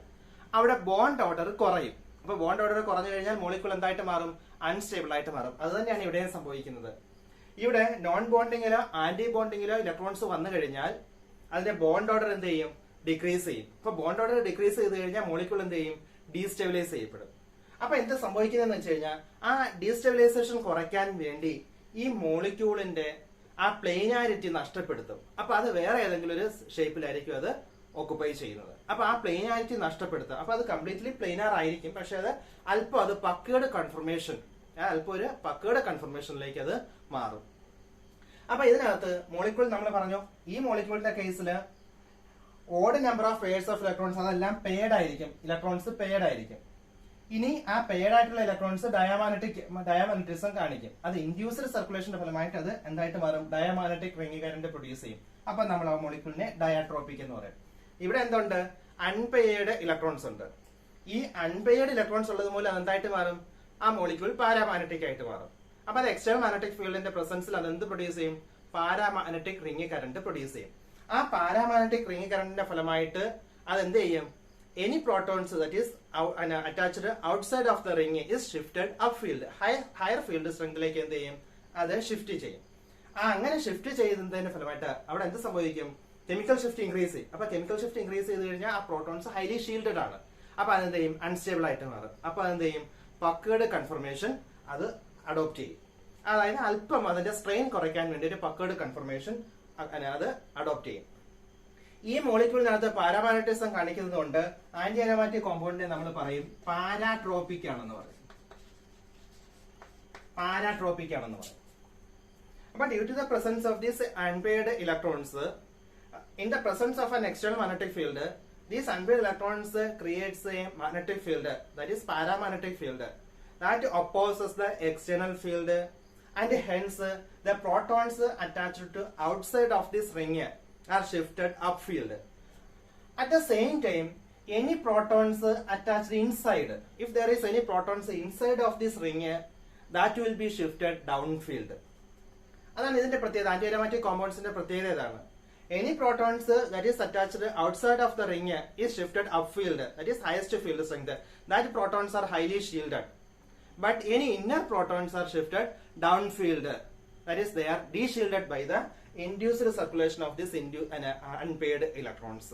[SPEAKER 1] അവിടെ ബോണ്ട് ഓർഡർ കുറയും. അപ്പൊ ബോണ്ട് ഓർഡർ കുറഞ്ഞു കഴിഞ്ഞാൽ മോളിക്യൂൾ എന്തായിട്ട് മാറും? അൺസ്റ്റേബിൾ ആയിട്ട് മാറും. അത് തന്നെയാണ് ഇവിടെയും സംഭവിക്കുന്നത്. ഇവിടെ നോൺ ബോണ്ടിങ്ങിലോ ആന്റി ബോണ്ടിങ്ങിലോ ഇലക്ട്രോൺസ് വന്നു കഴിഞ്ഞാൽ അതിന്റെ ബോണ്ട് ഓർഡർ എന്ത് ചെയ്യും? ഡിക്രീസ് ചെയ്യും. അപ്പൊ ബോണ്ട് ഓർഡർ ഡിക്രീസ് ചെയ്ത് കഴിഞ്ഞാൽ മോളിക്യൂൾ എന്ത് ചെയ്യും? ഡീസ്റ്റെബിലൈസ് ചെയ്യപ്പെടും. അപ്പൊ എന്ത് സംഭവിക്കുന്നതെന്ന് വെച്ച് കഴിഞ്ഞാൽ ആ ഡീസ്റ്റെബിലൈസേഷൻ കുറയ്ക്കാൻ വേണ്ടി ഈ മോളിക്യൂളിന്റെ ആ പ്ലെയിനാരിറ്റി നഷ്ടപ്പെടുത്തും. അപ്പൊ അത് വേറെ ഏതെങ്കിലും ഒരു ഷേപ്പിലായിരിക്കും അത് ഓക്കുപ്പൈ ചെയ്യുന്നത്. അപ്പൊ ആ പ്ലെയിനാരിറ്റി നഷ്ടപ്പെടുത്തും. അപ്പൊ അത് കംപ്ലീറ്റ്ലി പ്ലെയിനാർ ആയിരിക്കും, പക്ഷെ അത് അല്പം അത് പക്കേർഡ് കൺഫർമേഷൻ, അല്പം ഒരു പക്കേർഡ് കൺഫർമേഷനിലേക്ക് അത് മാറും. അപ്പൊ ഇതിനകത്ത് മോളിക്യൂൾ നമ്മൾ പറഞ്ഞു, ഈ മോളിക്യൂളിന്റെ കേസിൽ odd number of pairs of electrons അതെല്ലാം പെയർഡ് ആയിരിക്കും, ഇലക്ട്രോൺസ് പെയർഡ് ആയിരിക്കും. ഇനി ആ പെയർഡ് ആയിട്ടുള്ള ഇലക്ട്രോൺസ് ഡയാമാഗ്നറ്റിസം കാണിക്കും. അത് ഇൻഡ്യൂസ്ഡ് സർക്കുലേഷന്റെ ഫലമായിട്ട് അത് എന്തായിട്ട് മാറും? ഡയാമാഗ്നറ്റിക് റിംഗ് കറന്റ് പ്രൊഡ്യൂസ് ചെയ്യും. അപ്പൊ നമ്മൾ ആ മോളിക്യൂളിനെ ഡയാട്രോപ്പിക് എന്ന് പറയും. ഇവിടെ എന്തുണ്ട്? അൺപെയർഡ് ഇലക്ട്രോൺസ് ഉണ്ട്. ഈ അൺപെയർഡ് ഇലക്ട്രോൺസ് ഉള്ളത് മൂലം എന്തായിട്ട് മാറും? ആ മോളിക്യൂൾ പാരാമാഗ്നറ്റിക് ആയിട്ട് മാറും. അപ്പൊ അത് എക്സ്റ്റേണൽ മാഗ്നറ്റിക് ഫീൽഡിന്റെ പ്രസൻസിൽ അത് എന്ത് പ്രൊഡ്യൂസ് ചെയ്യും? പാരാമാഗ്നറ്റിക് റിംഗ് കറന്റ് പ്രൊഡ്യൂസ് ചെയ്യും. ആ പാരാമാഗ്നറ്റിക് റിംഗ് കറന്റിന്റെ ഫലമായിട്ട് അത് എന്ത് ചെയ്യും? Any protons that is attached outside of the ring is shifted upfield. Higher field strengthലേക്ക് എന്ത് ചെയ്യും? അത് ഷിഫ്റ്റ് ചെയ്യും. അങ്ങനെ ഷിഫ്റ്റ് ചെയ്യുന്നതിന്റെ ഫലമായിട്ട് അവിടെ എന്ത് സംഭവിക്കും? കെമിക്കൽ ഷിഫ്റ്റ് ഇൻക്രീസ് ചെയ്യും. അപ്പൊ കെമിക്കൽ ഷിഫ്റ്റ് ഇൻക്രീസ് ചെയ്ത് കഴിഞ്ഞാൽ ആ പ്രോട്ടോൺസ് ഹൈലി ഷീൽഡഡ് ആണ്. അപ്പൊ അതെന്ത് ചെയ്യും? അൺസ്റ്റേബിൾ ആയിട്ട് മാറും. അപ്പൊ അതെന്ത് ചെയ്യും? പക്കേർഡ് കൺഫർമേഷൻ അത് അഡോപ്റ്റ് ചെയ്യും. അതായത് അല്പം അതിന്റെ സ്ട്രെയിൻ കുറയ്ക്കാൻ വേണ്ടി ഒരു പക്കേർഡ് കൺഫർമേഷൻ അത് അഡോപ്റ്റ് ചെയ്യും. ഈ മോളിക്യൂളിനകത്ത് പാരാമാഗ്നറ്റിസം കാണിക്കുന്നതുകൊണ്ട് ആന്റി അരോമാറ്റിക് കോമ്പൗണ്ടിനെ നമ്മൾ പറയും പാരാട്രോപ്പിക് ആണെന്ന് പറയും. പാരാട്രോപ്പിക് ആണെന്ന് പറയും. അപ്പൊ due to the presence of these unpaired electrons in the presence of an external magnetic field, these unpaired electrons creates a magnetic field, that is paramagnetic field, that opposes the external field, and hence the protons attached to outside of this ring are shifted upfield. At the same time, any protons attached inside, if there is any protons inside of this ring, that will be shifted downfield. അതാണ് ഇതിന്റെ പ്രത്യേകത. ആന്റി അരോമാറ്റിക് കോമ്പൗണ്ട്സിന്റെ പ്രത്യേകത ഇതാണ്. Any protons that is attached outside of the ring is shifted upfield, that is highest field strength. That protons are highly shielded. But any inner protons are shifted downfield, that is they are de-shielded by the induced circulation of this unpaired electrons.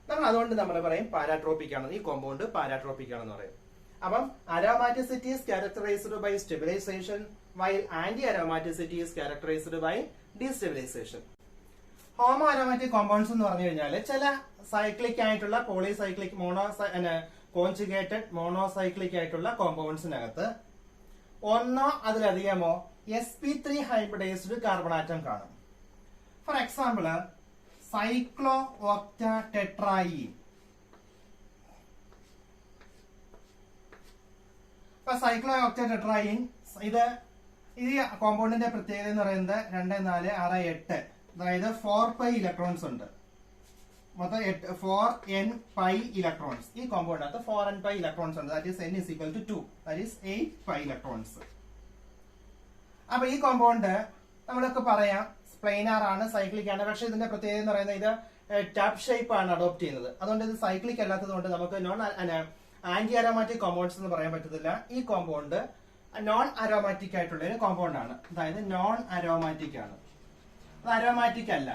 [SPEAKER 1] നമ്മൾ അതുകൊണ്ട് നമ്മൾ പറയും പാരാട്രോപ്പിക് ആണ്, ഈ കോമ്പൗണ്ട് പാരാട്രോപ്പിക് ആണെന്ന് പറയും. അപ്പം aromaticity is characterized by stabilization, while anti-aromaticity is characterized by destabilization. Homo aromatic compounds എന്ന് പറഞ്ഞു കഴിഞ്ഞാൽ ചില സൈക്ലിക് ആയിട്ടുള്ള പോളിസൈക്ലിക് കോൺജുഗേറ്റഡ് മോണോസൈക്ലിക് ആയിട്ടുള്ള കോമ്പൗണ്ട്സിനകത്ത് ഒന്നോ അതിലധികമോ sp3 ഹൈബ്രിഡൈസ്ഡ് കാർബൺ ആറ്റം കാണും. For example cyclo octatetraene. ഇപ്പൊ സൈക്ലോ ഒക്ടാടെട്രായീൻ ഈ കോമ്പൗണ്ടിന്റെ പ്രത്യേകത എന്ന് പറയുന്നത് 2, 4, 6, 8, അതായത് 4 പൈ ഇലക്ട്രോൺസ് ഉണ്ട്. മൊത്തം 4n പൈ ഇലക്ട്രോൺസ്. ഈ കോമ്പൗണ്ടിനകത്ത് 4n പൈ ഇലക്ട്രോൺസ് ഉണ്ട്. That is n is equal to 2, that is 8 pi electrons. അപ്പൊ ഈ കോമ്പൗണ്ട് നമ്മളൊക്കെ പറയാം പ്ലെയിനാർ ആണ്, സൈക്ലിക് ആണ്. പക്ഷെ ഇതിന്റെ പ്രത്യേകത എന്ന് പറയുന്നത് ഇത് ടബ് ഷേപ്പ് ആണ് അഡോപ്റ്റ് ചെയ്യുന്നത്. അതുകൊണ്ട് ഇത് സൈക്ലിക് അല്ലാത്തത് കൊണ്ട് നമുക്ക് ആന്റി അരോമാറ്റിക് കോമ്പൗണ്ട്സ് എന്ന് പറയാൻ പറ്റത്തില്ല. ഈ കോമ്പൗണ്ട് നോൺ അരോമാറ്റിക് ആയിട്ടുള്ള ഒരു കോമ്പൗണ്ട് ആണ്. അതായത് നോൺ അരോമാറ്റിക് ആണ്, അത് അരോമാറ്റിക് അല്ല.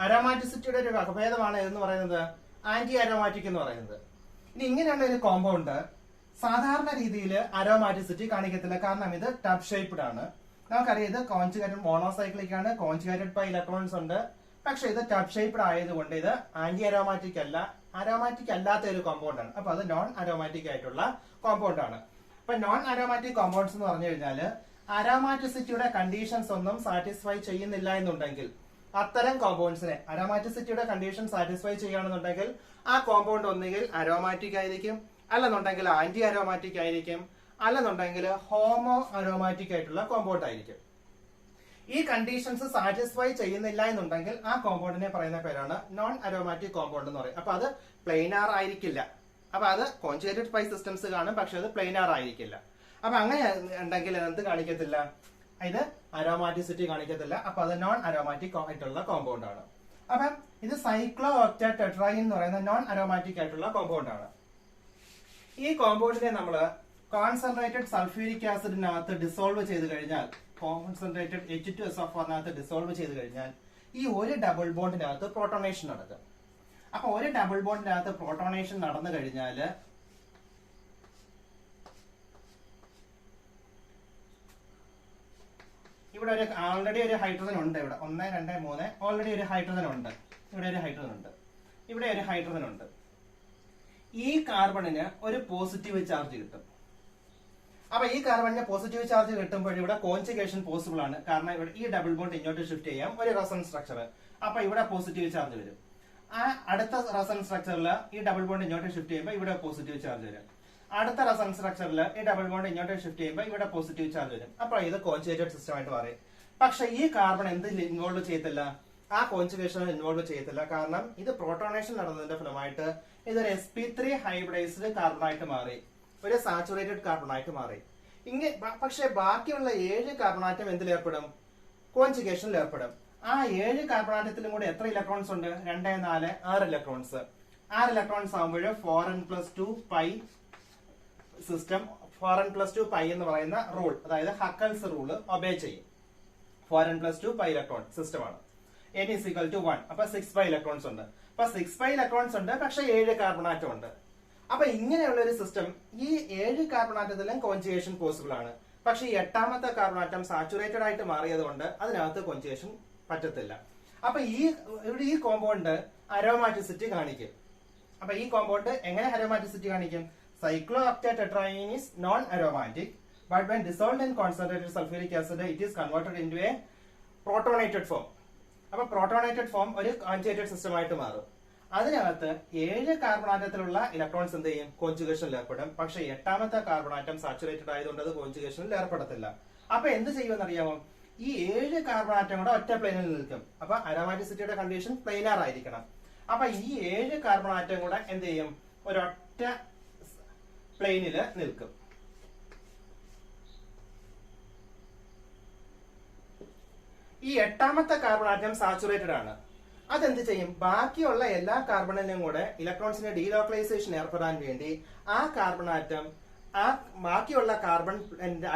[SPEAKER 1] അരോമാറ്റിസിറ്റിയുടെ ഒരു വകഭേദമാണ് എന്ന് പറയുന്നത് ആന്റി അരോമാറ്റിക് എന്ന് പറയുന്നത്. ഇനി ഇങ്ങനെയുള്ള ഒരു കോമ്പൗണ്ട് സാധാരണ രീതിയിൽ അരോമാറ്റിസിറ്റി കാണിക്കത്തില്ല, കാരണം ഇത് ടബ് ഷേപ്ഡ് ആണ്. നമുക്കറിയാം ഇത് കോൺജുഗേറ്റഡ് മോണോസൈക്ലിക് ആണ്, കോൺജുഗേറ്റഡ് ബൈ ഇലക്ട്രോൺസ് ഉണ്ട്. പക്ഷെ ഇത് ടബ് ഷേപ്ഡ് ആയതുകൊണ്ട് ഇത് ആന്റി അരോമാറ്റിക് അല്ല, അരോമാറ്റിക് അല്ലാത്ത ഒരു കോമ്പൗണ്ട് ആണ്. അപ്പൊ അത് നോൺ അരോമാറ്റിക് ആയിട്ടുള്ള കോമ്പൗണ്ട് ആണ്. അപ്പൊ നോൺ അരോമാറ്റിക് കോമ്പൗണ്ട്സ് എന്ന് പറഞ്ഞു കഴിഞ്ഞാല് അരോമാറ്റിസിറ്റിയുടെ കണ്ടീഷൻസ് ഒന്നും സാറ്റിസ്ഫൈ ചെയ്യുന്നില്ല എന്നുണ്ടെങ്കിൽ അത്തരം കോമ്പൗണ്ട്സിനെ അരോമാറ്റിസിറ്റിയുടെ കണ്ടീഷൻ സാറ്റിസ്ഫൈ ചെയ്യുകയാണെന്നുണ്ടെങ്കിൽ ആ കോമ്പൗണ്ട് ഒന്നുകിൽ അരോമാറ്റിക് ആയിരിക്കും, അല്ലെന്നുണ്ടെങ്കിൽ ആന്റി അരോമാറ്റിക് ആയിരിക്കും, അല്ലെന്നുണ്ടെങ്കിൽ ഹോമോ അരോമാറ്റിക് ആയിട്ടുള്ള കോമ്പൗണ്ട് ആയിരിക്കും. ഈ കണ്ടീഷൻസ് സാറ്റിസ്ഫൈ ചെയ്യുന്നില്ല എന്നുണ്ടെങ്കിൽ ആ കോമ്പൗണ്ടിനെ പറയുന്ന പേരാണ് നോൺ അരോമാറ്റിക് കോമ്പൗണ്ട് എന്ന് പറയും. അപ്പൊ അത് പ്ലെയിനാർ ആയിരിക്കില്ല. അപ്പൊ അത് കോൺജുഗേറ്റഡ് പൈ സിസ്റ്റംസ് കാണും, പക്ഷെ അത് പ്ലെയിനാർ ആയിരിക്കില്ല. അപ്പൊ അങ്ങനെ ഉണ്ടെങ്കിൽ എന്ത് കാണിക്കത്തില്ല? ഇത് അരോമാറ്റിസിറ്റി കാണിക്കത്തില്ല. അപ്പൊ അത് നോൺ അരോമാറ്റിക് ആയിട്ടുള്ള കോമ്പൗണ്ട് ആണ്. അപ്പം ഇത് സൈക്ലോ ഒക്ടാടെട്രായീൻ എന്ന് പറയുന്ന നോൺ അരോമാറ്റിക് ആയിട്ടുള്ള കോമ്പൗണ്ട് ആണ്. ഈ കോമ്പൗണ്ടിനെ നമ്മൾ കോൺസെൻട്രേറ്റഡ് സൾഫ്യൂരിക് ആസിഡിനകത്ത് ഡിസോൾവ് ചെയ്ത് കഴിഞ്ഞാൽ, കോൺസെൻട്രേറ്റഡ് H2SO4 ഡിസോൾവ് ചെയ്ത് കഴിഞ്ഞാൽ ഈ ഒരു ഡബിൾ ബോണ്ടിനകത്ത് പ്രോട്ടോണേഷൻ നടക്കും. അപ്പൊ ഒരു ഡബിൾ ബോണ്ടിനകത്ത് പ്രോട്ടോണേഷൻ നടന്നു കഴിഞ്ഞാൽ ഇവിടെ ഒരു ഓൾറെഡി ഒരു ഹൈഡ്രജൻ ഉണ്ട്. ഇവിടെ 1 2 3 ഓൾറെഡി ഒരു ഹൈഡ്രജൻ ഉണ്ട്. ഇവിടെ ഒരു ഹൈഡ്രജൻ ഉണ്ട്. ഇവിടെ ഒരു ഹൈഡ്രജൻ ഉണ്ട്. ഈ കാർബണിന് ഒരു പോസിറ്റീവ് ചാർജ് കിട്ടും. അപ്പൊ ഈ കാർബണിന് പോസിറ്റീവ് ചാർജ് കിട്ടുമ്പോൾ ഇവിടെ കോൺജുഗേഷൻ പോസിബിൾ ആണ്. കാരണം ഇവിടെ ഈ ഡബിൾ ബോണ്ട് ഇങ്ങോട്ട് ഷിഫ്റ്റ് ചെയ്യാം, ഒരു റെസൊണൻസ് സ്ട്രക്ചർ. അപ്പൊ ഇവിടെ പോസിറ്റീവ് ചാർജ് വരും. ആ അടുത്ത റെസൊണൻസ് സ്ട്രക്ചറിൽ ഈ ഡബിൾ ബോണ്ട് ഇങ്ങോട്ട് ഷിഫ്റ്റ് ചെയ്യുമ്പോൾ ഇവിടെ പോസിറ്റീവ് ചാർജ് വരും. അടുത്ത റെസൊണൻസ് സ്ട്രക്ചറിൽ ഈ ഡബിൾ ബോണ്ട് ഇങ്ങോട്ട് ഷിഫ്റ്റ് ചെയ്യുമ്പോൾ ഇവിടെ പോസിറ്റീവ് ചാർജ് വരും. അപ്പൊ ഇത് കോൺജുഗേറ്റഡ് സിസ്റ്റം ആയിട്ട് പറയും. പക്ഷെ ഈ കാർബൺ എന്ത് ഇൻവോൾവ് ചെയ്യത്തില്ല? ആ കോൺജുഗേഷൻ ഇൻവോൾവ് ചെയ്യത്തില്ല. കാരണം ഇത് പ്രോട്ടോണേഷൻ നടന്നതിന്റെ ഫലമായിട്ട് ഇതൊരു sp3 ഹൈബ്രിഡൈസ്ഡ് കാർബൺ ആയിട്ട് മാറി, ഒരു സാച്ചുറേറ്റഡ് കാർബൺ ആയിട്ട് മാറി. പക്ഷെ ബാക്കിയുള്ള 7 കാർബൺ ആറ്റം എന്തിൽ ഏർപ്പെടും? കോൺജുഗേഷനിൽ ഏർപ്പെടും. ആ 7 കാർബൺ ആറ്റത്തിലും കൂടെ എത്ര ഇലക്ട്രോൺസ് ഉണ്ട്? 2 4 6 ഇലക്ട്രോൺസ്. 6 ഇലക്ട്രോൺസ് ആകുമ്പോൾ 4n+2 pi system, 4n+2 pi എന്ന് പറയുന്ന റൂൾ, അതായത് ഹക്കൽസ് റൂള് ഒബേ ചെയ്യും. 4n+2 പൈ ഇലക്ട്രോൺ സിസ്റ്റമാണ്. n is equal to 1. അപ്പൊ 6 പൈ ഇലക്ട്രോൺസ് ഉണ്ട്. അപ്പൊ 6 പൈ ഇലക്ട്രോൺസ് ഉണ്ട്, പക്ഷെ 7 കാർബൺ ആറ്റം ഉണ്ട്. അപ്പൊ ഇങ്ങനെയുള്ള ഒരു സിസ്റ്റം, ഈ 7 കാർബൺ ആറ്റത്തിലും കോൺജുഗേഷൻ പോസിബിൾ ആണ്. പക്ഷെ ഈ 8ാമത്തെ കാർബൺ ആറ്റം സാച്ചുറേറ്റഡ് ആയിട്ട് മാറിയത് കൊണ്ട് അതിനകത്ത് കോൺജുഗേഷൻ പറ്റത്തില്ല. അപ്പൊ ഈ കോമ്പൗണ്ട് അരോമാറ്റിസിറ്റി കാണിക്കും. അപ്പൊ ഈ കോമ്പൗണ്ട് എങ്ങനെ അരോമാറ്റിസിറ്റി കാണിക്കും? Cyclooctatetraene is non-aromatic, but when dissolved in concentrated sulfuric acid, it is converted into a protonated form. അപ്പൊ പ്രോട്ടോണേറ്റഡ് ഫോം ഒരു കോൺജുഗേറ്റഡ് സിസ്റ്റം ആയിട്ട് മാറും. അതിനകത്ത് 7 കാർബൺ ആറ്റത്തിലുള്ള ഇലക്ട്രോൺസ് എന്ത് ചെയ്യും? കോൺജുഗേഷനിൽ ഏർപ്പെടും. പക്ഷെ 8ാമത്തെ കാർബൺ ആറ്റം സാച്ചുറേറ്റഡ് ആയതുകൊണ്ട് അത് കോൺജുഗേഷനിൽ ഏർപ്പെടത്തില്ല. അപ്പൊ എന്ത് ചെയ്യുമെന്ന് അറിയാമോ? ഈ 7 കാർബൺ ആറ്റം കൂടെ ഒറ്റ പ്ലെയിനിൽ നിൽക്കും. അപ്പൊ അരോമാറ്റിസിറ്റിയുടെ കണ്ടീഷൻ പ്ലെയിനാർ ആയിരിക്കണം. അപ്പൊ ഈ 7 കാർബൺ ആറ്റം കൂടെ എന്ത് ചെയ്യും? ഒരൊറ്റ പ്ലെയിനില് നിൽക്കും. ഈ 8ാമത്തെ കാർബൺ ആറ്റം സാച്ചുറേറ്റഡ് ആണ്. അതെന്ത് ചെയ്യും? ബാക്കിയുള്ള എല്ലാ കാർബണിനും കൂടെ ഇലക്ട്രോൺസിന്റെ ഡീലോക്കലൈസേഷൻ ഏർപ്പെടാൻ വേണ്ടി ആ കാർബൺ ആറ്റം ആ ബാക്കിയുള്ള കാർബൺ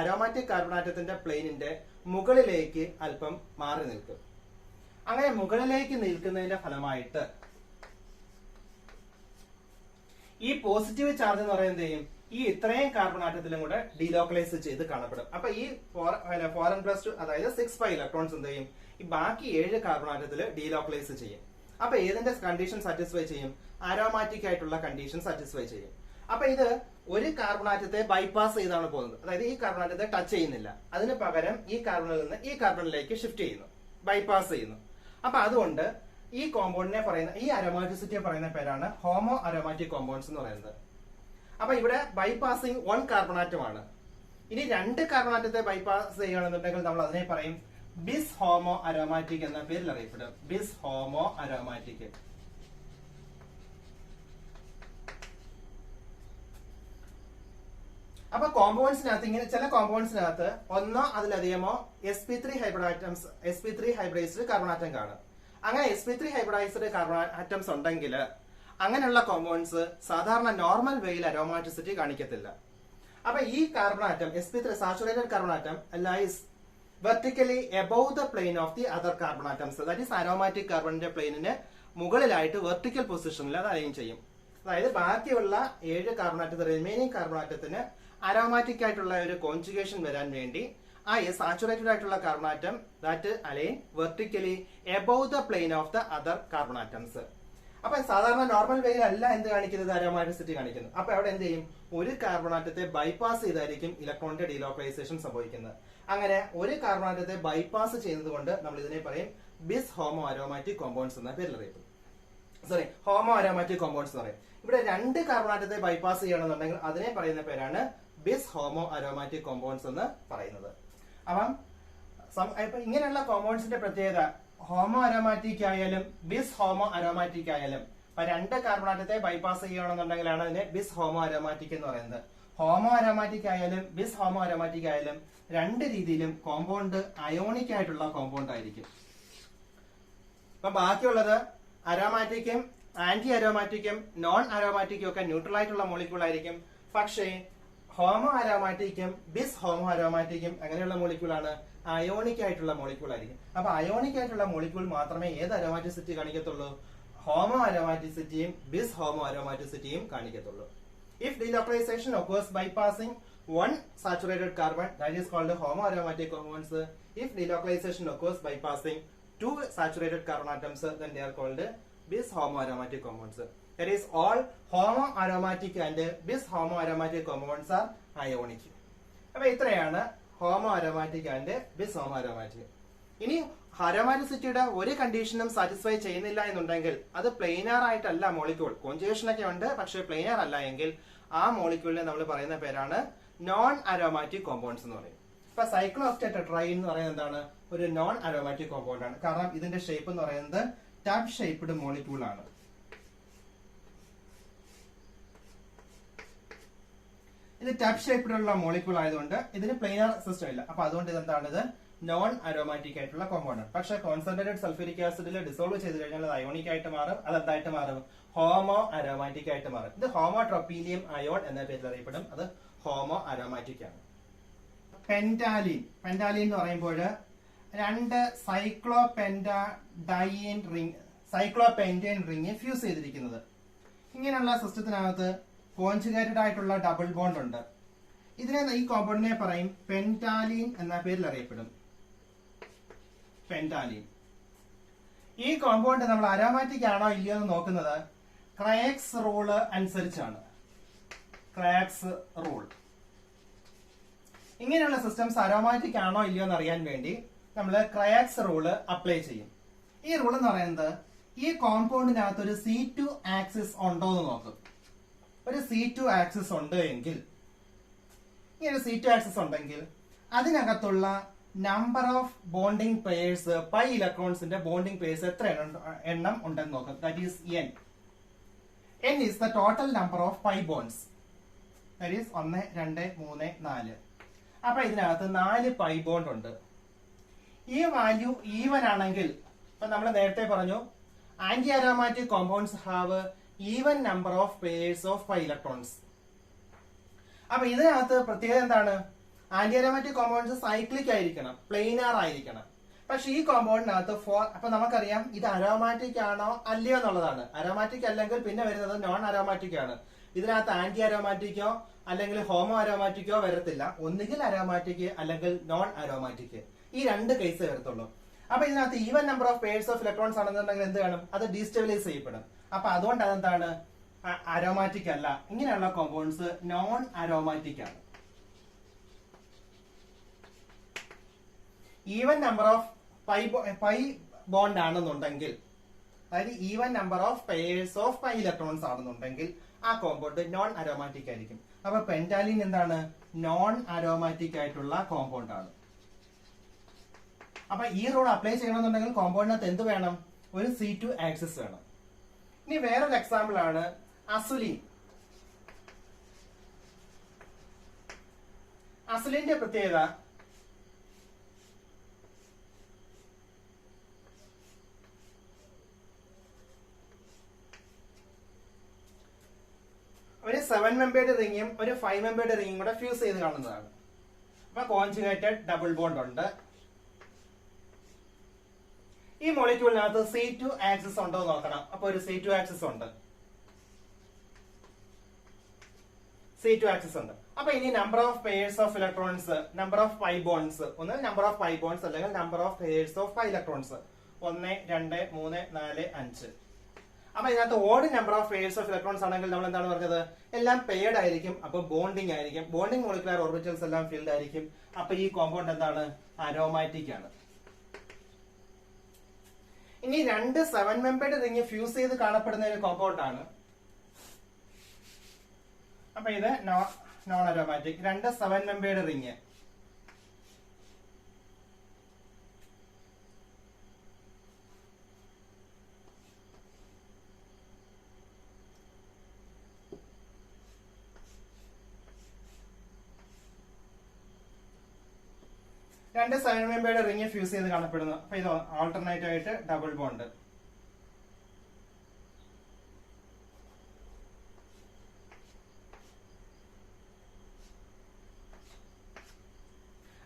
[SPEAKER 1] അരോമാറ്റിക് കാർബൺ ആറ്റത്തിന്റെ പ്ലെയിനിന്റെ മുകളിലേക്ക് അല്പം മാറി നിൽക്കും. അങ്ങനെ മുകളിലേക്ക് നിൽക്കുന്നതിന്റെ ഫലമായിട്ട് ഈ പോസിറ്റീവ് ചാർജ് എന്ന് പറയുന്നത് ചെയ്യും? ഈ ഇത്രയും കാർബൺ ആറ്റത്തിലും കൂടെ ഡീലോക്കലൈസ് ചെയ്ത് കാണപ്പെടും. അപ്പൊ ഈ 4n+2 അതായത് 6 പൈ ഇലക്ട്രോൺസ് എന്ത് ചെയ്യും? ഈ ബാക്കി 7 കാർബൺ ആറ്റത്തിൽ ഡീലോക്കലൈസ് ചെയ്യും. അപ്പൊ ഏതിന്റെ കണ്ടീഷൻ സാറ്റിസ്ഫൈ ചെയ്യും? അരോമാറ്റിക് ആയിട്ടുള്ള കണ്ടീഷൻ സാറ്റിസ്ഫൈ ചെയ്യും. അപ്പൊ ഇത് ഒരു കാർബൺ ആറ്റത്തെ ബൈപ്പാസ് ചെയ്താണ് പോകുന്നത്. അതായത് ഈ കാർബൺ ആറ്റത്തെ ടച്ച് ചെയ്യുന്നില്ല, അതിന് പകരം ഈ കാർബണിൽ നിന്ന് ഈ കാർബണിലേക്ക് ഷിഫ്റ്റ് ചെയ്യുന്നു, ബൈപ്പാസ് ചെയ്യുന്നു. അപ്പൊ അതുകൊണ്ട് ഈ കോമ്പൗണ്ടിനെ പറയുന്ന, ഈ അരോമാറ്റിസിറ്റിയെ പറയുന്ന പേരാണ് ഹോമോ അരോമാറ്റിക് കോമ്പൗണ്ട്സ് എന്ന് പറയുന്നത്. അപ്പൊ ഇവിടെ ബൈപ്പാസിംഗ് 1 കാർബൺ ആറ്റം ആണ്. ഇനി 2 കാർബൺ ആറ്റത്തെ ബൈപ്പാസ് ചെയ്യുകയാണെന്നുണ്ടെങ്കിൽ നമ്മൾ അതിനെ പറയും ബിസ് ഹോമോ അരോമാറ്റിക് എന്ന പേരിൽ അറിയപ്പെടും. ബിസ് ഹോമോ അരോമാറ്റിക്. അപ്പൊ കോമ്പൗണ്ട്സിനകത്ത് ഇങ്ങനെ ചില കോമ്പൗണ്ട്സിനകത്ത് ഒന്നോ അതിലധികമോ sp3 ഹൈബ്രിഡൈസ്ഡ് കാർബൺ ആറ്റം കാണും. അങ്ങനെ sp3 ഹൈബ്രിഡൈസ്ഡ് കാർബൺ ആറ്റംസ് ഉണ്ടെങ്കിൽ അങ്ങനെയുള്ള കോമ്പൗണ്ട്സ് സാധാരണ നോർമൽ വേയിൽ അരോമാറ്റിസിറ്റി കാണിക്കത്തില്ല. അപ്പൊ ഈ carbon atom sp3 saturated carbon atom lies vertically above the plane of the other carbon atoms. That is aromatic കാർബണിന്റെ പ്ലെയിനിന് മുകളിലായിട്ട് വെർട്ടിക്കൽ പൊസിഷനിൽ അത് അലൈൻ ചെയ്യും. അതായത് ബാക്കിയുള്ള 7 കാർബൺ ആറ്റത്തിന്, റിമൈനിങ് കാർബൺ ആറ്റത്തിന് അരോമാറ്റിക് ആയിട്ടുള്ള ഒരു കോൺജുഗേഷൻ വരാൻ വേണ്ടി ആ സാച്ചുറേറ്റഡ് ആയിട്ടുള്ള carbon atom that align vertically above the plane of the other carbon atoms. അപ്പൊ സാധാരണ നോർമൽ വേയിൽ അല്ല എന്ത് കാണിക്കുന്നത്? അരോമാറ്റിസിറ്റി കാണിക്കുന്നത്. അപ്പൊ അവിടെ എന്ത് ചെയ്യും? ഒരു കാർബൺ ആറ്റത്തെ ബൈപ്പാസ് ചെയ്തായിരിക്കും ഇലക്ട്രോണിന്റെ ഡീലോക്കലൈസേഷൻ സംഭവിക്കുന്നത്. അങ്ങനെ ഒരു കാർബൺ ആറ്റത്തെ ബൈപ്പാസ് ചെയ്യുന്നത് കൊണ്ട് നമ്മൾ ഇതിനെ പറയും ബിസ് ഹോമോ അരോമാറ്റിക് കോമ്പൗണ്ട്സ് എന്ന പേരിൽ അറിയപ്പെടും. ഹോമോ അരോമാറ്റിക് കോമ്പൗണ്ട്സ് എന്ന് പറയും. ഇവിടെ 2 കാർബൺ ആറ്റത്തെ ബൈപ്പാസ് ചെയ്യണമെന്നുണ്ടെങ്കിൽ അതിനെ പറയുന്ന പേരാണ് ബിസ് ഹോമോ അരോമാറ്റിക് കോമ്പൗണ്ട്സ് എന്ന് പറയുന്നത്. അപ്പം ഇങ്ങനെയുള്ള കോമ്പൗണ്ട്സിന്റെ പ്രത്യേകത ഹോമോ അരോമാറ്റിക് ആയാലും ബിസ് ഹോമോ അരോമാറ്റിക് ആയാലും 2 കാർബൺ ആറ്റത്തെ ബൈപ്പാസ് ചെയ്യണമെന്നുണ്ടെങ്കിലാണ് അതിനെ ബിസ് ഹോമോ അരോമാറ്റിക് എന്ന് പറയുന്നത്. ഹോമോ അരോമാറ്റിക് ആയാലും ബിസ് ഹോമോ അരോമാറ്റിക് ആയാലും 2 രീതിയിലും കോമ്പൗണ്ട് അയോണിക് ആയിട്ടുള്ള കോമ്പൗണ്ട് ആയിരിക്കും. അപ്പൊ ബാക്കിയുള്ളത് അരോമാറ്റിക്കും ആന്റി അരോമാറ്റിക്കും നോൺ അരോമാറ്റിക്കും ഒക്കെ ന്യൂട്രൽ ആയിട്ടുള്ള മോളിക്യൂൾ ആയിരിക്കും. പക്ഷേ ഹോമോ അരോമാറ്റിക്കും ബിസ് ഹോമോ അരോമാറ്റിക്കും അങ്ങനെയുള്ള മോളിക്യൂളാണ് അയോണിക് ആയിട്ടുള്ള മോളിക്യൂൾ ആയിരിക്കും. അപ്പൊ അയോണിക് ആയിട്ടുള്ള മോളിക്യൂൾ മാത്രമേ ഏത് അരോമാറ്റിസിറ്റി കാണിക്കത്തുള്ളൂ? ഹോമോ അരോമാറ്റിസിറ്റിയും ബിസ് ഹോമോ അരോമാറ്റിസിറ്റിയും കാണിക്കത്തുള്ളൂ. If delocalization occurs by passing one saturated carbon, that is called homoaromatic compounds. If delocalization occurs by passing two saturated carbon atoms, then they are called bis homoaromatic compounds. That is, all homoaromatic and bis homoaromatic compounds are ionic. അപ്പോൾ ഇത്രയാണ് ഹോമോഅരോമാറ്റിക് ആൻഡ് ബിസ് ഹോമോഅരോമാറ്റിക്. ഇനി അരോമാറ്റിസിറ്റിയുടെ ഒരു കണ്ടീഷനും സാറ്റിസ്ഫൈ ചെയ്യുന്നില്ല എന്നുണ്ടെങ്കിൽ അത് പ്ലെയിനാർ ആയിട്ടല്ല മോളിക്യൂൾ, കോൺജുഗേഷൻ ഒക്കെ ഉണ്ട്, പക്ഷേ പ്ലെയിനാർ അല്ല എങ്കിൽ ആ മോളിക്യൂളിനെ നമ്മൾ പറയുന്ന പേരാണ് നോൺ അരോമാറ്റിക് കോമ്പൗണ്ട്സ് എന്ന് പറയും. ഇപ്പൊ സൈക്ലോഓക്ടടെട്രൈൻ എന്ന് പറയുന്നത് എന്താണ്? ഒരു നോൺ അരോമാറ്റിക് കോമ്പൗണ്ട് ആണ്. കാരണം ഇതിന്റെ ഷേപ്പ് എന്ന് പറയുന്നത് ടബ് ഷേപ്ഡ് മോളിക്യൂൾ ആണ്. ഇത് ടബ് ഷേപ്ഡ് ഉള്ള മോളിക്യൂൾ ആയതുകൊണ്ട് ഇതിന് പ്ലെയിനാർ സിസ്റ്റം ഇല്ല. അപ്പൊ അതുകൊണ്ട് ഇതെന്താണ്? ഇത് നോൺ അരോമാറ്റിക് ആയിട്ടുള്ള കോമ്പൗണ്ട് ആണ്. പക്ഷേ കോൺസെൻട്രേറ്റഡ് സൾഫ്യൂരിക് ആസിഡിൽ ഡിസോൾവ് ചെയ്ത് കഴിഞ്ഞാൽ അത് അയോണിക് ആയിട്ട് മാറും. അത് എന്തായിട്ട് മാറും? ഹോമോ അരോമാറ്റിക് ആയിട്ട് മാറും. ഇത് ഹോമോട്രോപ്പീലിയം അയോൺ എന്ന പേരിൽ അറിയപ്പെടും. അത് ഹോമോ അരോമാറ്റിക് ആണ്. പെന്റാലിൻ എന്ന് പറയുമ്പോൾ രണ്ട് സൈക്ലോപെന്റൈൻ റിംഗ് ഫ്യൂസ് ചെയ്തിരിക്കുന്നത്. ഇങ്ങനെയുള്ള സിസ്റ്റത്തിനകത്ത് കോൺജുഗേറ്റഡ് ആയിട്ടുള്ള ഡബിൾ ബോണ്ട് ഉണ്ട്. ഇതിനെ ഈ കോമ്പൗണ്ടിനെ പറയും പെന്റാലിൻ എന്ന പേരിൽ അറിയപ്പെടും. പെന്റാലിൻ. ഈ കോമ്പൗണ്ട് നമ്മൾ അരോമാറ്റിക് ആണോ ഇല്ലയോ എന്ന് നോക്കുന്നത് ക്രയക്സ് റൂള് അനുസരിച്ചാണ്. ക്രയക്സ് റൂൾ. ഇങ്ങനെയുള്ള സിസ്റ്റംസ് അരോമാറ്റിക് ആണോ ഇല്ലയോ എന്ന് അറിയാൻ വേണ്ടി നമ്മൾ ക്രയക്സ് റൂള് അപ്ലൈ ചെയ്യും. ഈ റൂൾ എന്ന് പറയുന്നത് ഈ കോമ്പൗണ്ടിനകത്ത് ഒരു C2 ആക്സിസ് ഉണ്ടോ എന്ന് നോക്കും. ഒരു C2 ആക്സിസ് ഉണ്ട് എങ്കിൽ, ഇങ്ങനെ C2 ആക്സിസ് ഉണ്ടെങ്കിൽ അതിനകത്തുള്ള number of bonding pairs, pi ഇലക്ട്രോൺസിന്റെ ബോണ്ടിങ് പെയർസ് എത്ര എണ്ണം ഉണ്ടെന്ന് നോക്കും. That is N. N is the total number of pi bonds. That is 1, 2, 3, 4. അപ്പൊ ഇതിനകത്ത് 4 പൈ ബോണ്ട് ഉണ്ട്. ഈ വാല്യൂ ഈവൻ ആണെങ്കിൽ, ഇപ്പൊ നമ്മൾ നേരത്തെ പറഞ്ഞു anti aromatic compounds have even number of pairs of pi electrons. അപ്പൊ ഇതിനകത്ത് പ്രത്യേകത എന്താണ്? ആന്റി അരോമാറ്റിക് കോമ്പൗണ്ട്സ് സൈക്ലിക് ആയിരിക്കണം, പ്ലെയിനാർ ആയിരിക്കണം. പക്ഷെ ഈ കോമ്പൗണ്ടിനകത്ത് അപ്പൊ നമുക്കറിയാം ഇത് അരോമാറ്റിക് ആണോ അല്ലയോ എന്നുള്ളതാണ്. അരോമാറ്റിക് അല്ലെങ്കിൽ പിന്നെ വരുന്നത് നോൺ അരോമാറ്റിക് ആണ്. ഇതിനകത്ത് ആന്റി അരോമാറ്റിക്കോ അല്ലെങ്കിൽ ഹോമോ അരോമാറ്റിക്കോ വരത്തില്ല. ഒന്നുകിൽ അരോമാറ്റിക് അല്ലെങ്കിൽ നോൺ അരോമാറ്റിക്, ഈ രണ്ട് കേസ് വരത്തുള്ളൂ. അപ്പൊ ഇതിനകത്ത് even number of pairs of electrons ആണെന്നുണ്ടെങ്കിൽ എന്ത് വേണം? അത് ഡീസ്റ്റെബിലൈസ് ചെയ്യപ്പെടും. അപ്പൊ അതുകൊണ്ട് അതെന്താണ്? അരോമാറ്റിക് അല്ല. ഇങ്ങനെയുള്ള കോമ്പൗണ്ട്സ് നോൺ അരോമാറ്റിക് ആണ്. Even number of pi bond ആണെന്നുണ്ടെങ്കിൽ, അതായത് even number of pairs of pi electrons ആണെന്നുണ്ടെങ്കിൽ ആ കോമ്പൗണ്ട് നോൺ അരോമാറ്റിക് ആയിരിക്കും. അപ്പൊ പെന്റാലിൻ എന്താണ്? നോൺ അരോമാറ്റിക് ആയിട്ടുള്ള കോമ്പൗണ്ട് ആണ്. അപ്പൊ ഈ റൂൾ അപ്ലൈ ചെയ്യണമെന്നുണ്ടെങ്കിൽ കോമ്പൗണ്ടിനകത്ത് എന്ത് വേണം? ഒരു C2 ആക്സിസ് വേണം. ഇനി വേറൊരു എക്സാമ്പിൾ ആണ് അസുലിൻ. അസുലിന്റെ പ്രത്യേകത ഒരു 7 മെമ്പേർഡ് റിംഗും ഒരു 5 മെമ്പേർഡ് റിംഗും കൂടെ ഫ്യൂസ് ചെയ്ത് കാണുന്നതാണ്. അപ്പൊ കോൺജുഗേറ്റഡ് ഡബിൾ ബോണ്ട് ഉണ്ട്. ഈ മോളിക്യൂളിനകത്ത് C2 ആക്സിസ് ഉണ്ടോ എന്ന് നോക്കണം. അപ്പൊ ഒരു C2 ആക്സിസ് ഉണ്ട്. C2 ആക്സിസ് ഉണ്ട്. അപ്പൊ ഇനി number of pairs of electrons, number of pi bonds, ഒന്ന് നമ്പർ ഓഫ് പൈ ബോണ്ട്സ് അല്ലെങ്കിൽ number of pairs of pi electrons 1, 2, 3, 4, 5. അപ്പൊ ഇതിനകത്ത് odd number of pairs of electrons ആണെങ്കിൽ നമ്മൾ എന്താണ് പറഞ്ഞത്? എല്ലാം പെയർഡ് ആയിരിക്കും. അപ്പൊ ബോണ്ടിങ് ആയിരിക്കും. ബോണ്ടിങ് മോളിക്കുലർ ഓർബിറ്റൽസ് എല്ലാം ഫിൽഡ് ആയിരിക്കും. അപ്പൊ ഈ കോമ്പൗണ്ട് എന്താണ്? അരോമാറ്റിക് ആണ്. ഇനി രണ്ട് 7 മെമ്പേർഡ് റിംഗ് ഫ്യൂസ് ചെയ്ത് കാണപ്പെടുന്ന ഒരു കോമ്പൗണ്ട് ആണ്. അപ്പൊ ഇത് നോൺ അരോമാറ്റിക്. രണ്ട് 7 മെമ്പേർഡ് റിംഗ്. രണ്ട് 7 മെമ്പേർഡ് റിംഗ് ഫ്യൂസ് ചെയ്ത് കാണപ്പെടുന്നു. അപ്പൊ ഇത് ആൾട്ടർനേറ്റ് ആയിട്ട് ഡബിൾ ബോണ്ട്.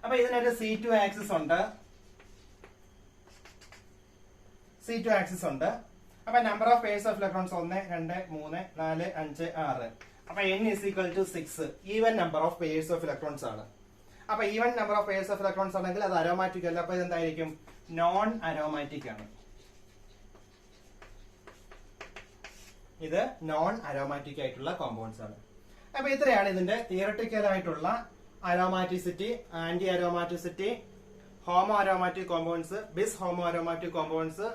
[SPEAKER 1] അപ്പൊ ഇതിനൊരു C2 ആക്സിസ് ഉണ്ട്. C2 ആക്സിസ് ഉണ്ട്. അപ്പൊ number of pairs of electrons 1, 2, 3, 4, 5, 6. അപ്പൊ n is equal to 6 even number of pairs of electrons ആണ്. അപ്പൊ even number of pairs of electrons ആണെങ്കിൽ അത് അരോമാറ്റിക് അല്ല. അപ്പൊ ഇതെന്തായിരിക്കും? നോൺ അരോമാറ്റിക് ആണ്. ഇത് നോൺ അരോമാറ്റിക് ആയിട്ടുള്ള കോമ്പൗണ്ട്സ് ആണ്. അപ്പൊ ഇത്രയാണ് ഇതിന്റെ തിയറട്ടിക്കൽ ആയിട്ടുള്ള aromaticity, anti aromaticity, homo aromatic compounds, bis homo aromatic compounds,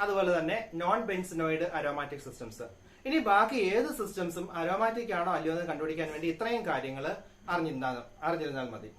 [SPEAKER 1] അതുപോലെ തന്നെ നോൺ ബെൻസിനോയിഡ് അരോമാറ്റിക് സിസ്റ്റംസ്. ഇനി ബാക്കി ഏത് സിസ്റ്റംസും അരോമാറ്റിക് ആണോ അല്ലയോ എന്ന് കണ്ടുപിടിക്കാൻ വേണ്ടി ഇത്രയും കാര്യങ്ങൾ അറിഞ്ഞിരുന്നാൽ മതി.